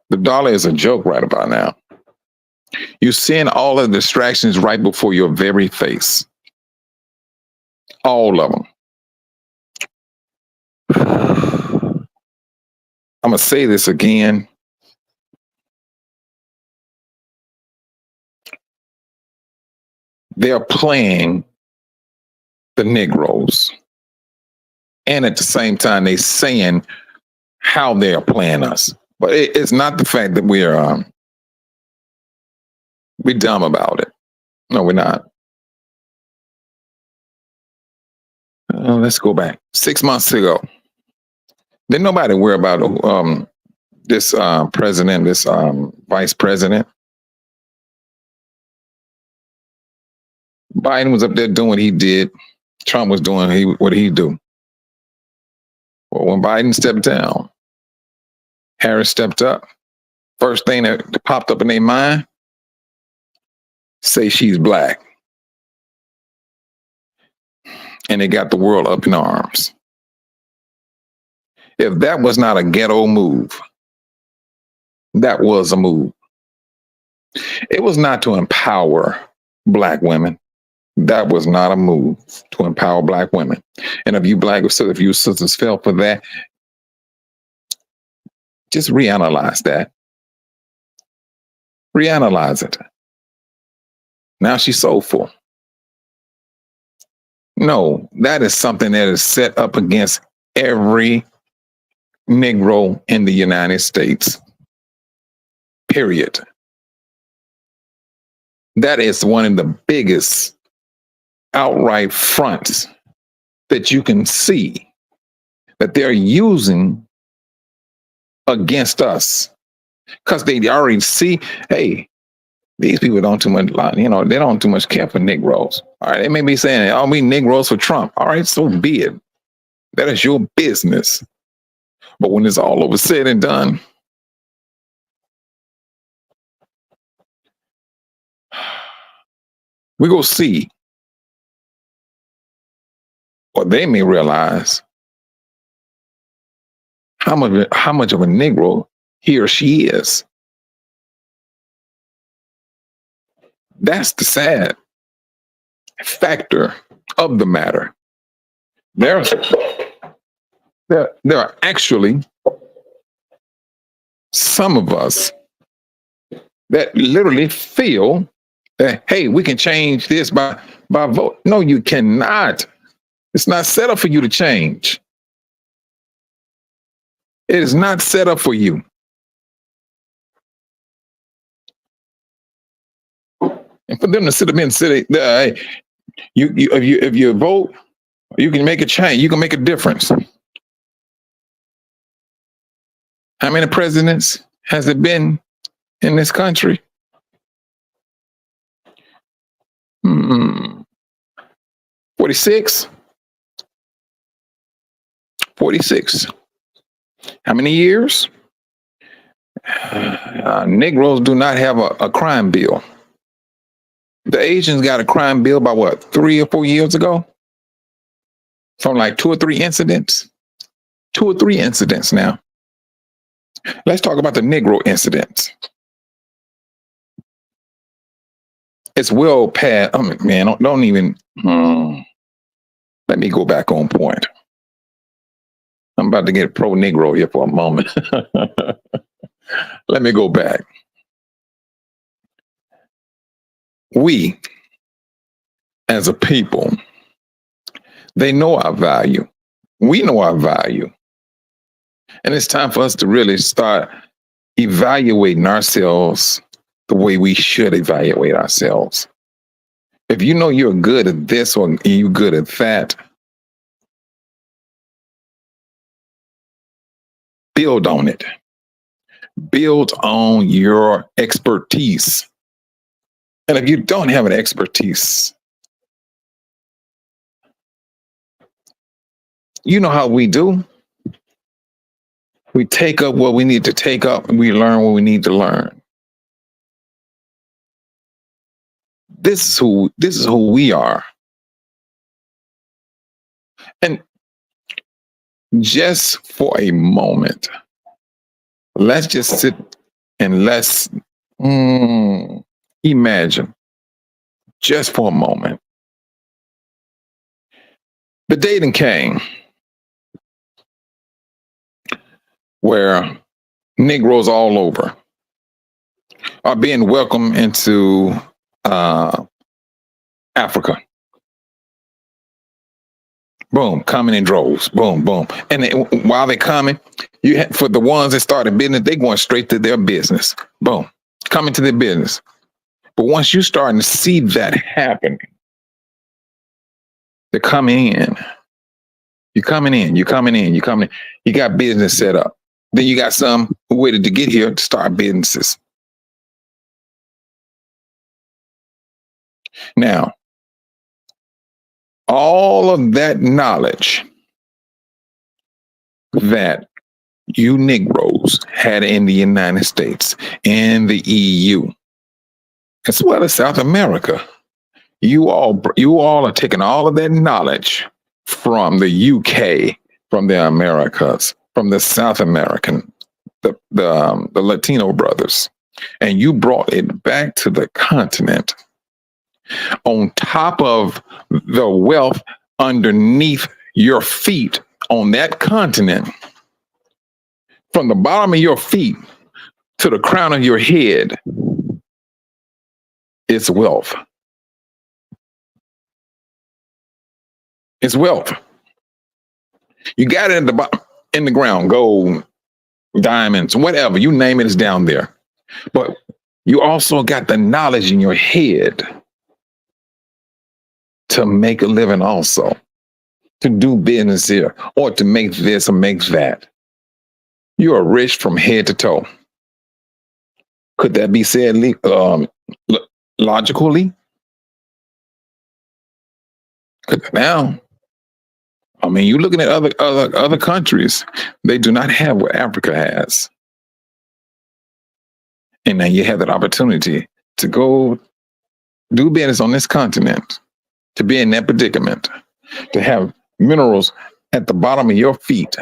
The dollar is a joke right about now. You're seeing all of the distractions right before your very face. All of them. I'm going to say this again. They're playing the Negroes. And at the same time, they're saying how they're playing us. But it's not the fact that we're dumb about it. No, we're not. Let's go back 6 months ago. Didn't nobody worry about this president, this vice president. Biden was up there doing what he did. Trump was doing what he do. Well, when Biden stepped down, Harris stepped up. First thing that popped up in their mind, say she's black. And they got the world up in arms. If that was not a ghetto move, that was a move. It was not to empower black women. That was not a move to empower black women. And if you sisters fell for that, just reanalyze that. Reanalyze it. Now she's soulful. No, that is something that is set up against every Negro in the United States. Period. That is one of the biggest outright fronts that you can see that they're using against us, because they already see, hey, these people don't too much, they don't too much care for Negroes. All right, they may be saying, oh, we Negroes for Trump. All right, so be it. That is your business. But when it's all over said and done, we go see or they may realize how much of a Negro he or she is. That's the sad factor of the matter. There, there are actually some of us that literally feel that, hey, we can change this by vote. No, you cannot. It's not set up for you to change. It is not set up for you. And for them to sit up and say, hey, if you vote, you can make a change. You can make a difference. How many presidents has it been in this country? 46. 46. How many years? Negroes do not have a crime bill. The Asians got a crime bill about what, 3 or 4 years ago? From like 2 or 3 incidents. 2 or 3 incidents now. Let's talk about the Negro incidents. It's well past. I mean, man, don't even. Let me go back on point. I'm about to get pro Negro here for a moment. Let me go back. We, as a people, they know our value. We know our value. And it's time for us to really start evaluating ourselves the way we should evaluate ourselves. If you know you're good at this or you're good at that, build on it. Build on your expertise. And if you don't have an expertise, you know how we do. We take up what we need to take up and we learn what we need to learn. This is who we are. And just for a moment, let's just sit and let's imagine just for a moment. The day then came where Negroes all over are being welcomed into Africa. Boom, coming in droves. Boom, boom. And while they're coming, for the ones that started business, they're going straight to their business. Boom, coming to their business. But once you're starting to see that happening, they're coming in. You're coming in. You're coming in. You're coming in. You got business set up. Then you got some who waited to get here to start businesses. Now, all of that knowledge that you Negroes had in the United States and the EU, as well as South America, you all are taking all of that knowledge from the UK, from the Americas, from the South American, the Latino brothers, and you brought it back to the continent on top of the wealth underneath your feet on that continent. From the bottom of your feet to the crown of your head, it's wealth. It's wealth. You got it in the ground, gold, diamonds, whatever, you name it, is down there. But you also got the knowledge in your head to make a living also, to do business here, or to make this or make that. You are rich from head to toe. Could that be said logically? Now, I mean, you're looking at other countries, they do not have what Africa has. And now you have that opportunity to go do business on this continent, to be in that predicament, to have minerals at the bottom of your feet.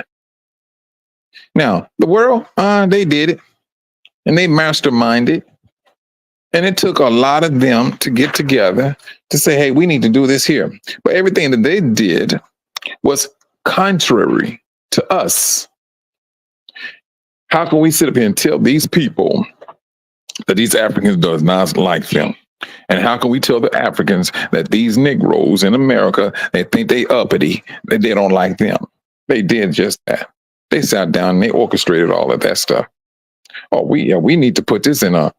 Now, the world, they did it and they masterminded. And it took a lot of them to get together to say, hey, we need to do this here. But everything that they did was contrary to us. How can we sit up here and tell these people that these Africans does not like them? And how can we tell the Africans that these Negroes in America, they think they uppity, that they don't like them? They did just that. They sat down and they orchestrated all of that stuff. Oh, we need to put this in a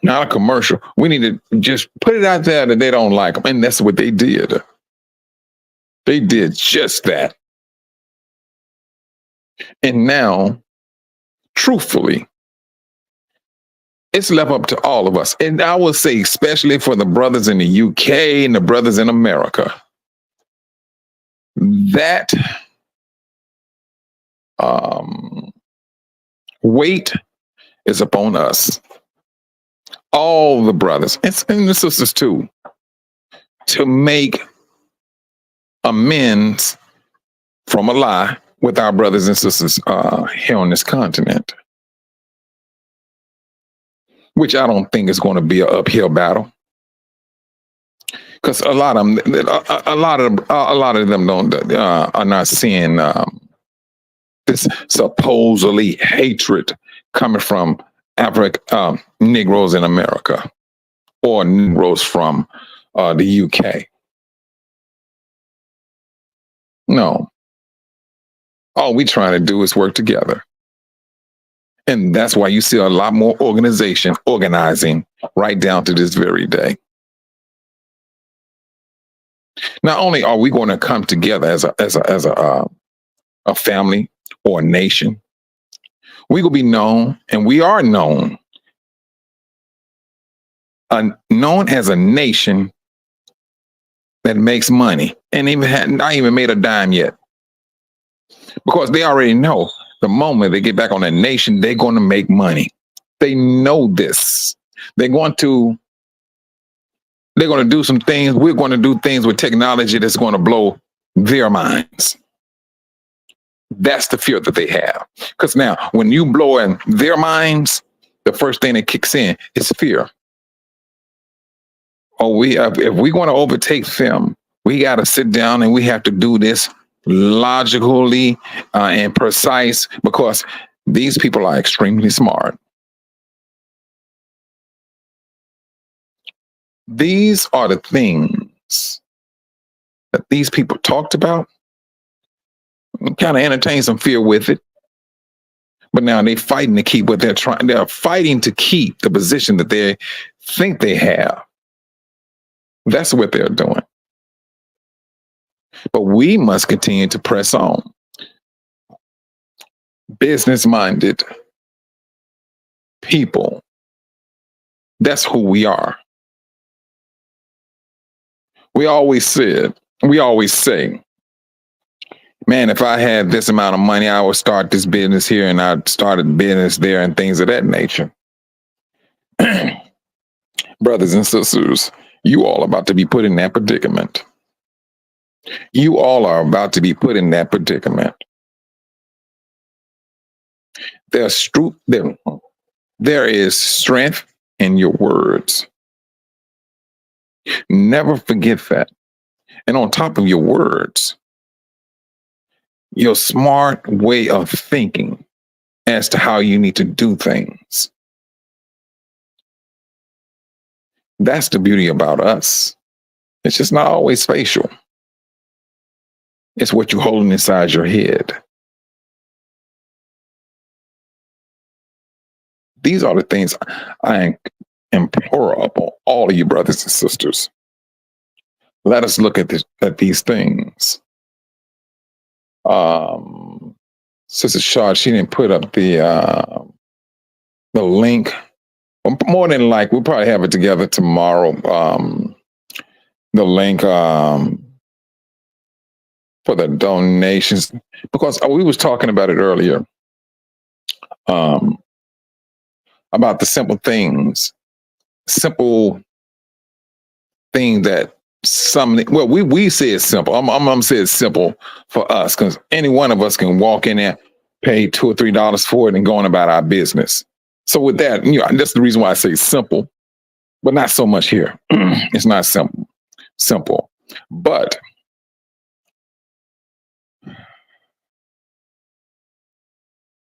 not a commercial. We need to just put it out there that they don't like them, and that's what they did. They did just that. And now, truthfully, it's left up to all of us. And I will say, especially for the brothers in the UK and the brothers in America, that weight is upon us. All the brothers and the sisters too, to make amends from a lie with our brothers and sisters here on this continent, which I don't think is going to be an uphill battle, because a lot of them don't are not seeing this supposedly hatred coming from Negroes in America or Negroes from the UK. No. All we trying to do is work together. And that's why you see a lot more organizing right down to this very day. Not only are we going to come together as a family or a nation, we will be known, and we are known, known as a nation that makes money, and not even made a dime yet, because they already know the moment they get back on that nation, they're going to make money. They know this. They're going to do some things. We're going to do things with technology that's going to blow their minds. That's the fear that they have. Because now, when you blow in their minds, the first thing that kicks in is fear. Oh, if we want to overtake them, we got to sit down and we have to do this logically and precise, because these people are extremely smart. These are the things that these people talked about. Kind of entertain some fear with it, but now they're fighting to keep what they're trying. They're fighting to keep the position that they think they have. That's what they're doing. But we must continue to press on. Business-minded people. That's who we are. We always say, man, if I had this amount of money, I would start this business here and I'd start a business there and things of that nature. Brothers and sisters, you all about to be put in that predicament. You all are about to be put in that predicament. There is strength in your words. Never forget that. And on top of your words, your smart way of thinking as to how you need to do things. That's the beauty about us. It's just not always facial. It's what you're holding inside your head. These are the things I implore upon all of you brothers and sisters. Let us look at these things. Sister Shaw, she didn't put up the link. More than like, we'll probably have it together tomorrow. The link for the donations, because we was talking about it earlier. About the simple things that something. Well, we say it's simple. I'm gonna say it's simple for us because any one of us can walk in there, pay $2 or $3 for it, and go on about our business. So with that, that's the reason why I say simple, but not so much here. It's not simple. Simple, but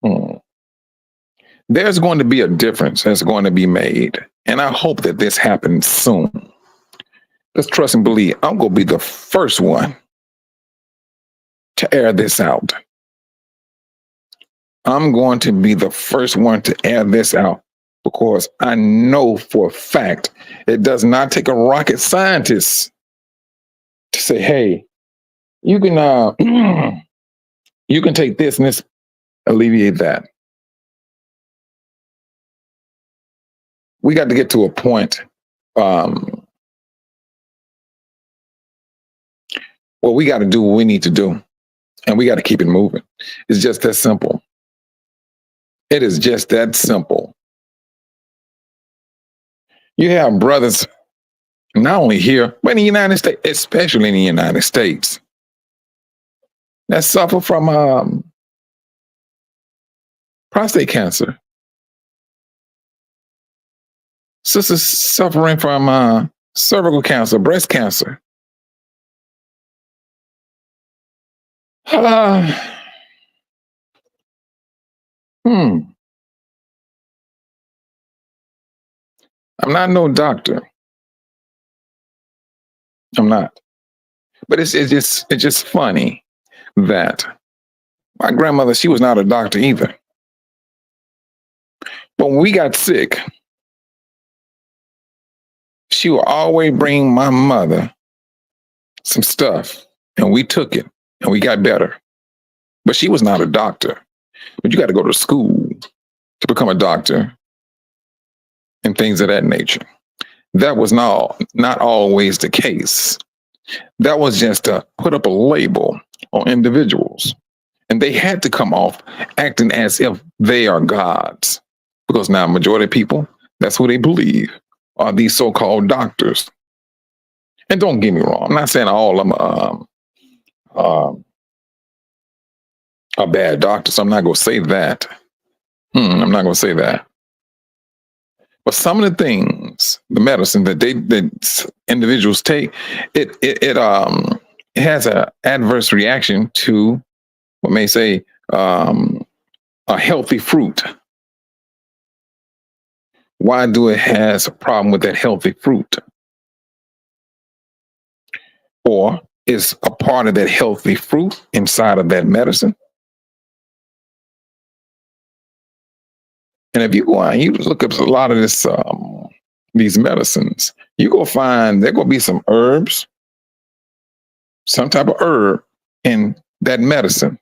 mm, there's going to be a difference that's going to be made, and I hope that this happens soon. Let's trust and believe. I'm going to be the first one to air this out. I'm going to be the first one to air this out because I know for a fact it does not take a rocket scientist to say, "Hey, you can you can take this and this, alleviate that." We got to get to a point well, we got to do what we need to do, and we got to keep it moving. It's just that simple. It is just that simple. You have brothers, not only here, but in the United States, especially in the United States, that suffer from prostate cancer. Sisters suffering from cervical cancer, breast cancer. I'm not no doctor. I'm not. But it's just funny that my grandmother, she was not a doctor either. But when we got sick, she would always bring my mother some stuff, and we took it, and we got better. But she was not a doctor. But you got to go to school to become a doctor and things of that nature. That was not always the case. That was just to put up a label on individuals. And they had to come off acting as if they are gods. Because now majority of people, that's what they believe, are these so-called doctors. And don't get me wrong, I'm not saying all of them are bad doctors. I'm not going to say that. I'm not going to say that. But some of the things, the medicine that individuals take, it has an adverse reaction to what may say a healthy fruit. Why do it has a problem with that healthy fruit? Or is a part of that healthy fruit inside of that medicine? And if you go out and you look up a lot of these medicines, you go find there going to be some herbs, some type of herb in that medicine.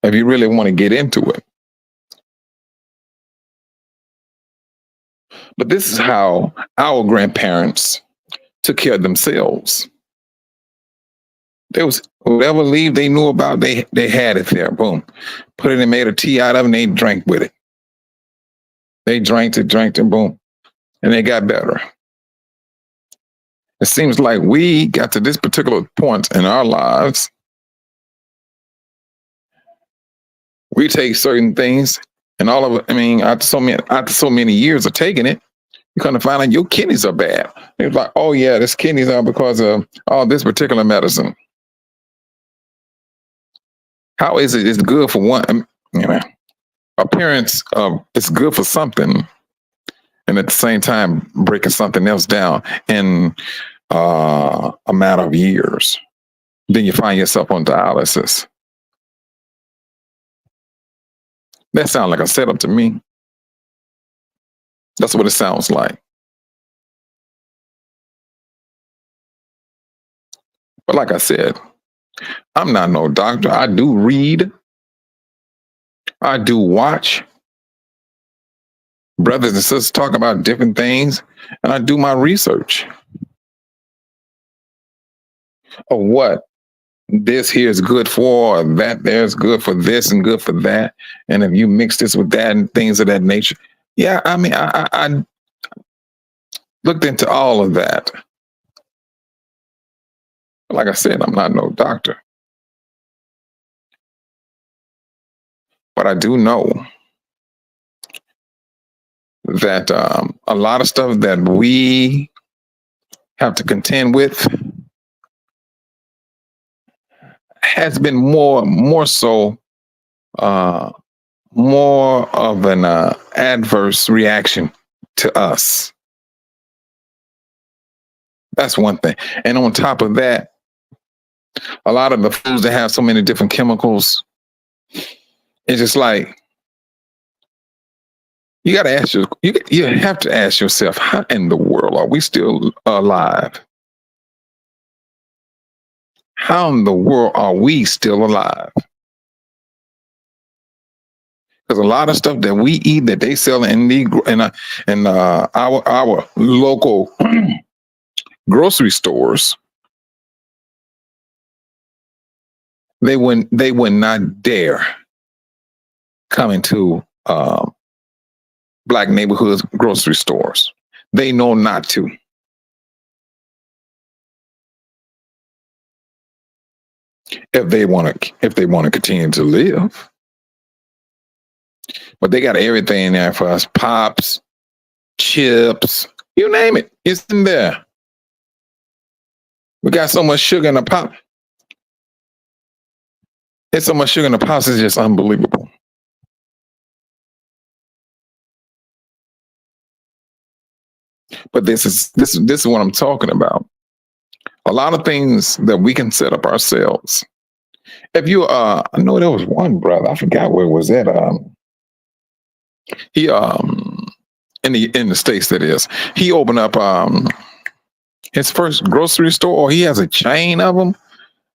If you really want to get into it. But this is how our grandparents took care of themselves. There was whatever leaf they knew about, they had it there. Boom. Put it and made a tea out of it, and they drank with it. They drank it, boom. And they got better. It seems like we got to this particular point in our lives. We take certain things, and all of it, after so many years of taking it, you're going to find out your kidneys are bad. It's like, oh yeah, this kidneys are because of this particular medicine. How is it? It's good for one. Appearance it's good for something, and at the same time breaking something else down in a matter of years. Then you find yourself on dialysis. That sounds like a setup to me. That's what it sounds like. But like I said, I'm not no doctor. I do read. I do watch brothers and sisters talk about different things, and I do my research of what this here is good for, or that there's good for this and good for that. And if you mix this with that and things of that nature. Yeah, I looked into all of that. Like I said, I'm not no doctor, but I do know that a lot of stuff that we have to contend with has been more so uh, more of an adverse reaction to us. That's one thing. And on top of that, a lot of the foods that have so many different chemicals, it's just like you got to ask you have to ask yourself, how in the world are we still alive? How in the world are we still alive? Because a lot of stuff that we eat that they sell in our local grocery stores, they would not dare come into black neighborhoods grocery stores. They know not to. If they want to continue to live. But they got everything in there for us: pops, chips, you name it. It's in there. We got so much sugar in the pop. It's so much sugar in the pops. It's just unbelievable. But this is what I'm talking about. A lot of things that we can set up ourselves. If you I know there was one brother, I forgot where was that. He in the States, that is. He opened up his first grocery store, or he has a chain of them.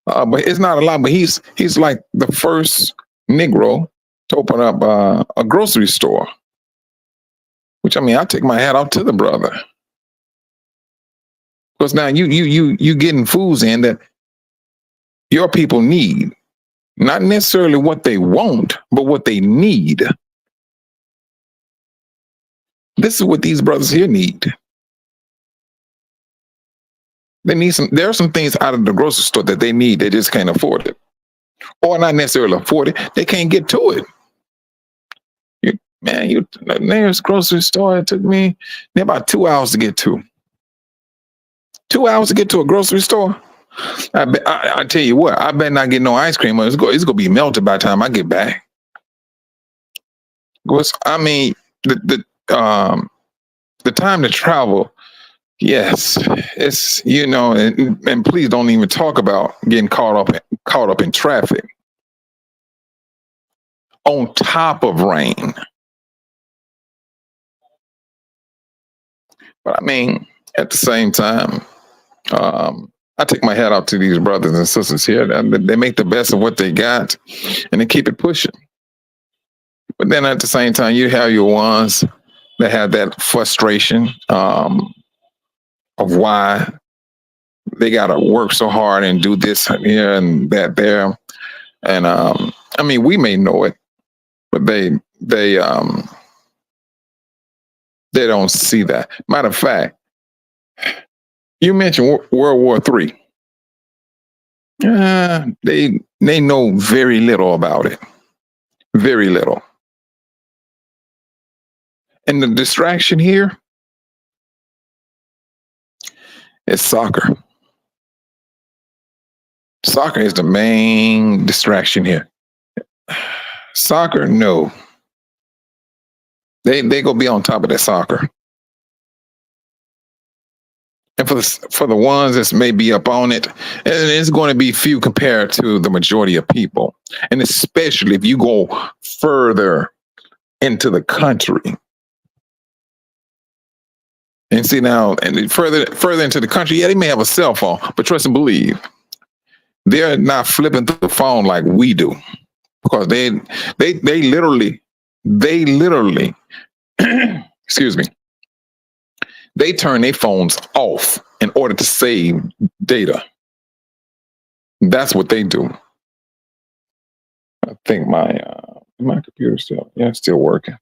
But it's not a lot, but he's like the first Negro to open up a grocery store. Which, I mean, I take my hat off to the brother. Because now you getting foods in that your people need. Not necessarily what they want, but what they need. This is what these brothers here need. They need there are some things out of the grocery store that they need. They just can't afford it. Or not necessarily afford it. They can't get to it. The nearest grocery store, it took me about 2 hours to get to. 2 hours to get to a grocery store. I tell you what, I better not get no ice cream. It's going to be melted by the time I get back. I mean, the time to travel, yes, it's and please don't even talk about getting caught up in traffic on top of rain. But I mean, at the same time, I take my hat off to these brothers and sisters here. They make the best of what they got, and they keep it pushing. But then at the same time, you have your ones that have that frustration of why they got to work so hard and do this here and that there. And I mean, we may know it, but they don't see that. Matter of fact, you mentioned World War III. They know very little about it. Very little. And the distraction here is soccer. Soccer is the main distraction here. Soccer, no. They go be on top of that soccer. And for the ones that may be up on it, it's going to be few compared to the majority of people. And especially if you go further into the country. And see now, and further into the country, yeah, they may have a cell phone, but trust and believe, they're not flipping through the phone like we do, because they literally, excuse me, they turn their phones off in order to save data. That's what they do. I think my computer still working.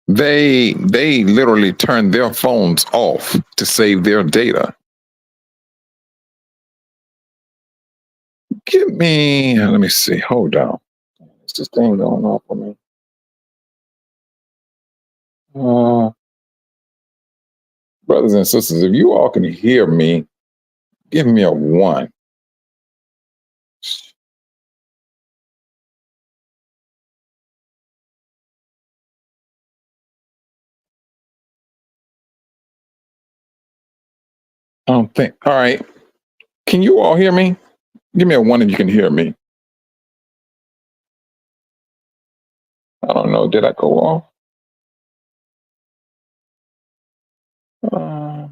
They literally turn their phones off to save their data. Give me, let me see. Hold on. Is this thing going off for me? Uh, Brothers and sisters, if you all can hear me, give me a one. I don't think. All right. Can you all hear me? Give me a one if you can hear me. I don't know. Did I go off? Uh,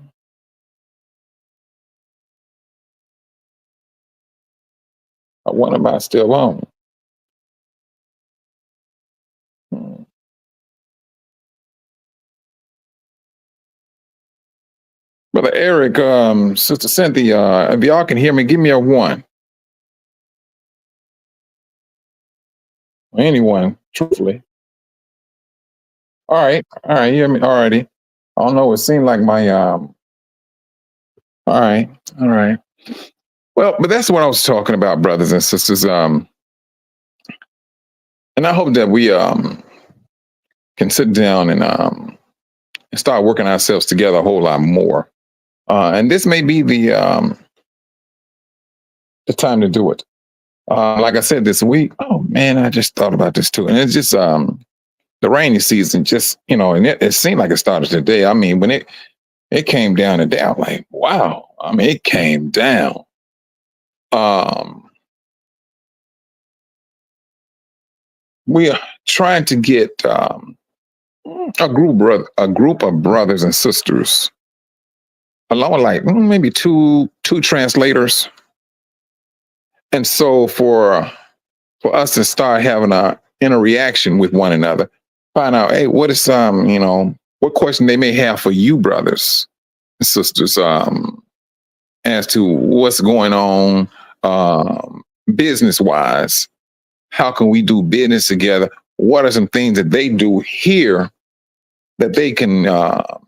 what am I still on? Hmm. Brother Eric, Sister Cynthia, if y'all can hear me, give me a one. Anyone, truthfully. All right, hear me. Alrighty. I don't know. It seemed like my all right, all right. Well, but that's what I was talking about, brothers and sisters. And I hope that we can sit down and start working ourselves together a whole lot more. And this may be the time to do it. Like I said this week. Oh man, I just thought about this too, and it's just the rainy season. Just and it seemed like it started today. I mean, when it came down today, I'm like, wow. I mean, it came down. Um, we are trying to get a group of brothers and sisters, along with like maybe two translators, and so for us to start having a interaction with one another, find out, hey, what is what question they may have for you, brothers and sisters, as to what's going on business wise. How can we do business together? What are some things that they do here that they can that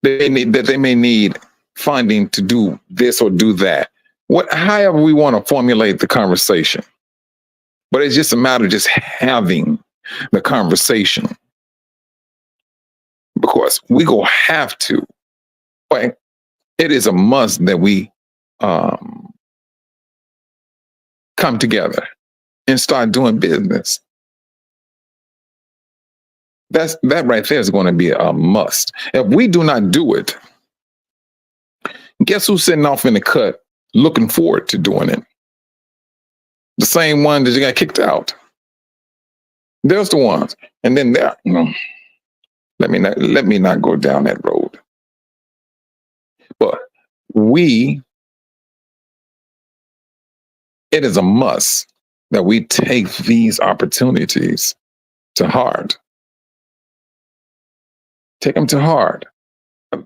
they may need funding to do this or do that? However we want to formulate the conversation, but it's just a matter of just having the conversation because we go have to. But it is a must that we um, come together and start doing business. That right there is going to be a must. If we do not do it, guess who's sitting off in the cut looking forward to doing it? The same one that you got kicked out. There's the ones. And then there, let me not go down that road. But it is a must that we take these opportunities to heart. Take them to heart.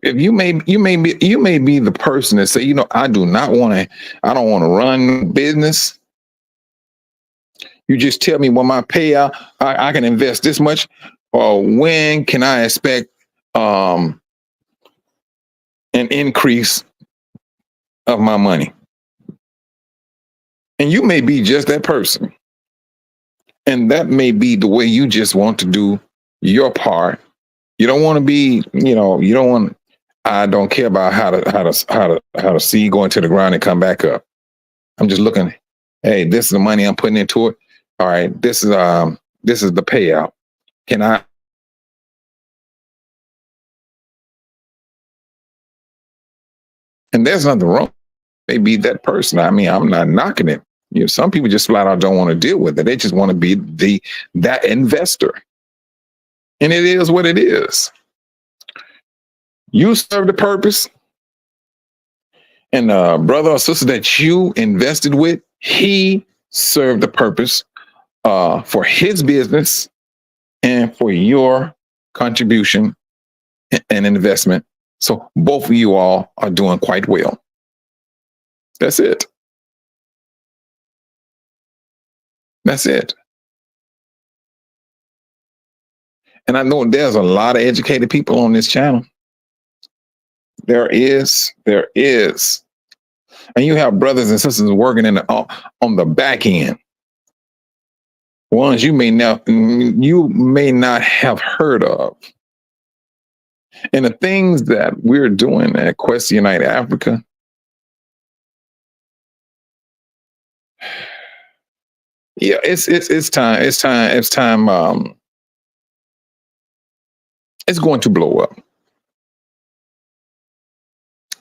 If you may be the person that say, I don't want to run business. You just tell me when my payout, I can invest this much, or when can I expect an increase of my money? And you may be just that person. And that may be the way you just want to do your part. You don't want to be, you don't want. I don't care about how to seed go into the ground and come back up. I'm just looking. Hey, this is the money I'm putting into it. All right, this is the payout. Can I? And there's nothing wrong. Maybe that person. I mean, I'm not knocking it. Some people just flat out don't want to deal with it. They just want to be that investor. And it is what it is. You serve the purpose. And brother or sister that you invested with, he served the purpose for his business and for your contribution and investment. So both of you all are doing quite well. That's it. That's it. And I know there's a lot of educated people on this channel. There is. And you have brothers and sisters working on the back end, ones you may not have heard of. And the things that we're doing at Quest Unite Africa, yeah, it's time. It's time. It's going to blow up.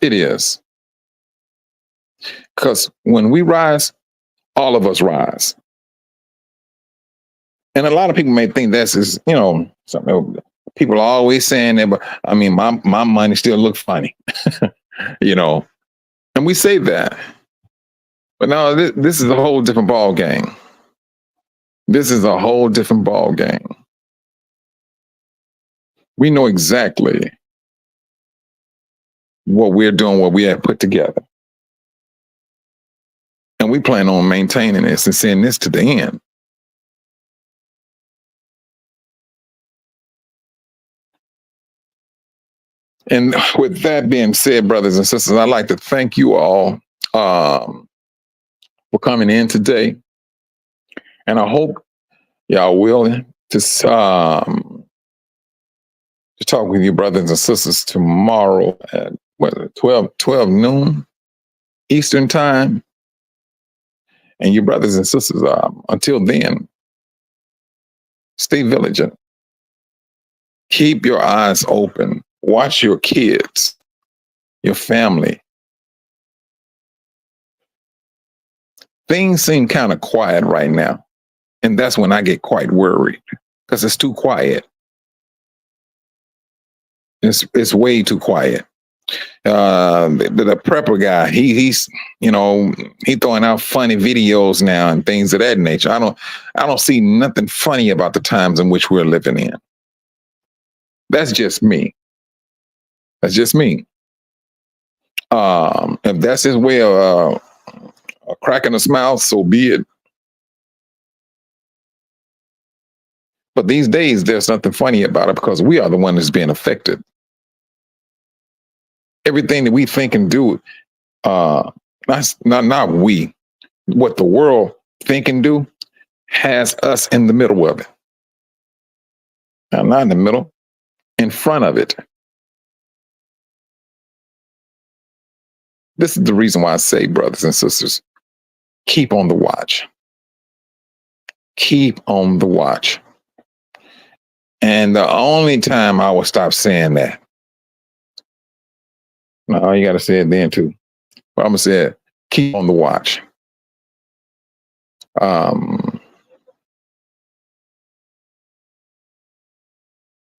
It is, because when we rise, all of us rise. And a lot of people may think that's is something people are always saying that, but I mean, my money still look funny, you know. And we say that, but no, this is a whole different ball game. This is a whole different ball game. We know exactly what we're doing, what we have put together. And we plan on maintaining this and seeing this to the end. And with that being said, brothers and sisters, I'd like to thank you all for coming in today. And I hope y'all willing to talk with you, brothers and sisters, tomorrow at 12 noon Eastern time. And you brothers and sisters, until then, stay vigilant. Keep your eyes open. Watch your kids, your family. Things seem kind of quiet right now. And that's when I get quite worried, because it's too quiet. It's way too quiet. The prepper guy, he's he throwing out funny videos now and things of that nature. I don't see nothing funny about the times in which we're living in. That's just me. That's just me. If that's his way of cracking a smile, so be it. But these days, there's nothing funny about it, because we are the one that's being affected. Everything that we think and do, not we, what the world think and do, has us in the middle of it. Now, not in the middle, in front of it. This is the reason why I say, brothers and sisters, keep on the watch. Keep on the watch. And the only time I will stop saying that, no, you got to say it then too. But I'm going to say it, keep on the watch.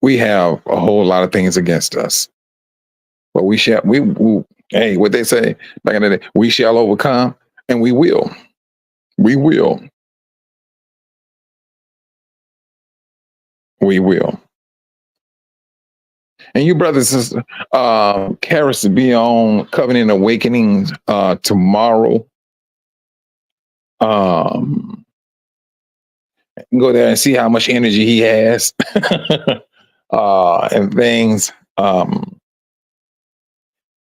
We have a whole lot of things against us, but hey, what they say back in the day, we shall overcome, and we will. We will. We will. And you brothers and sisters, Karis to be on Covenant Awakenings tomorrow. Go there and see how much energy he has and things.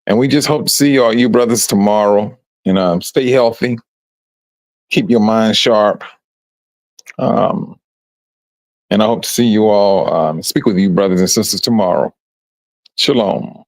And we just hope to see all you brothers tomorrow. And stay healthy. Keep your mind sharp. And I hope to see you all, speak with you brothers and sisters tomorrow. Shalom.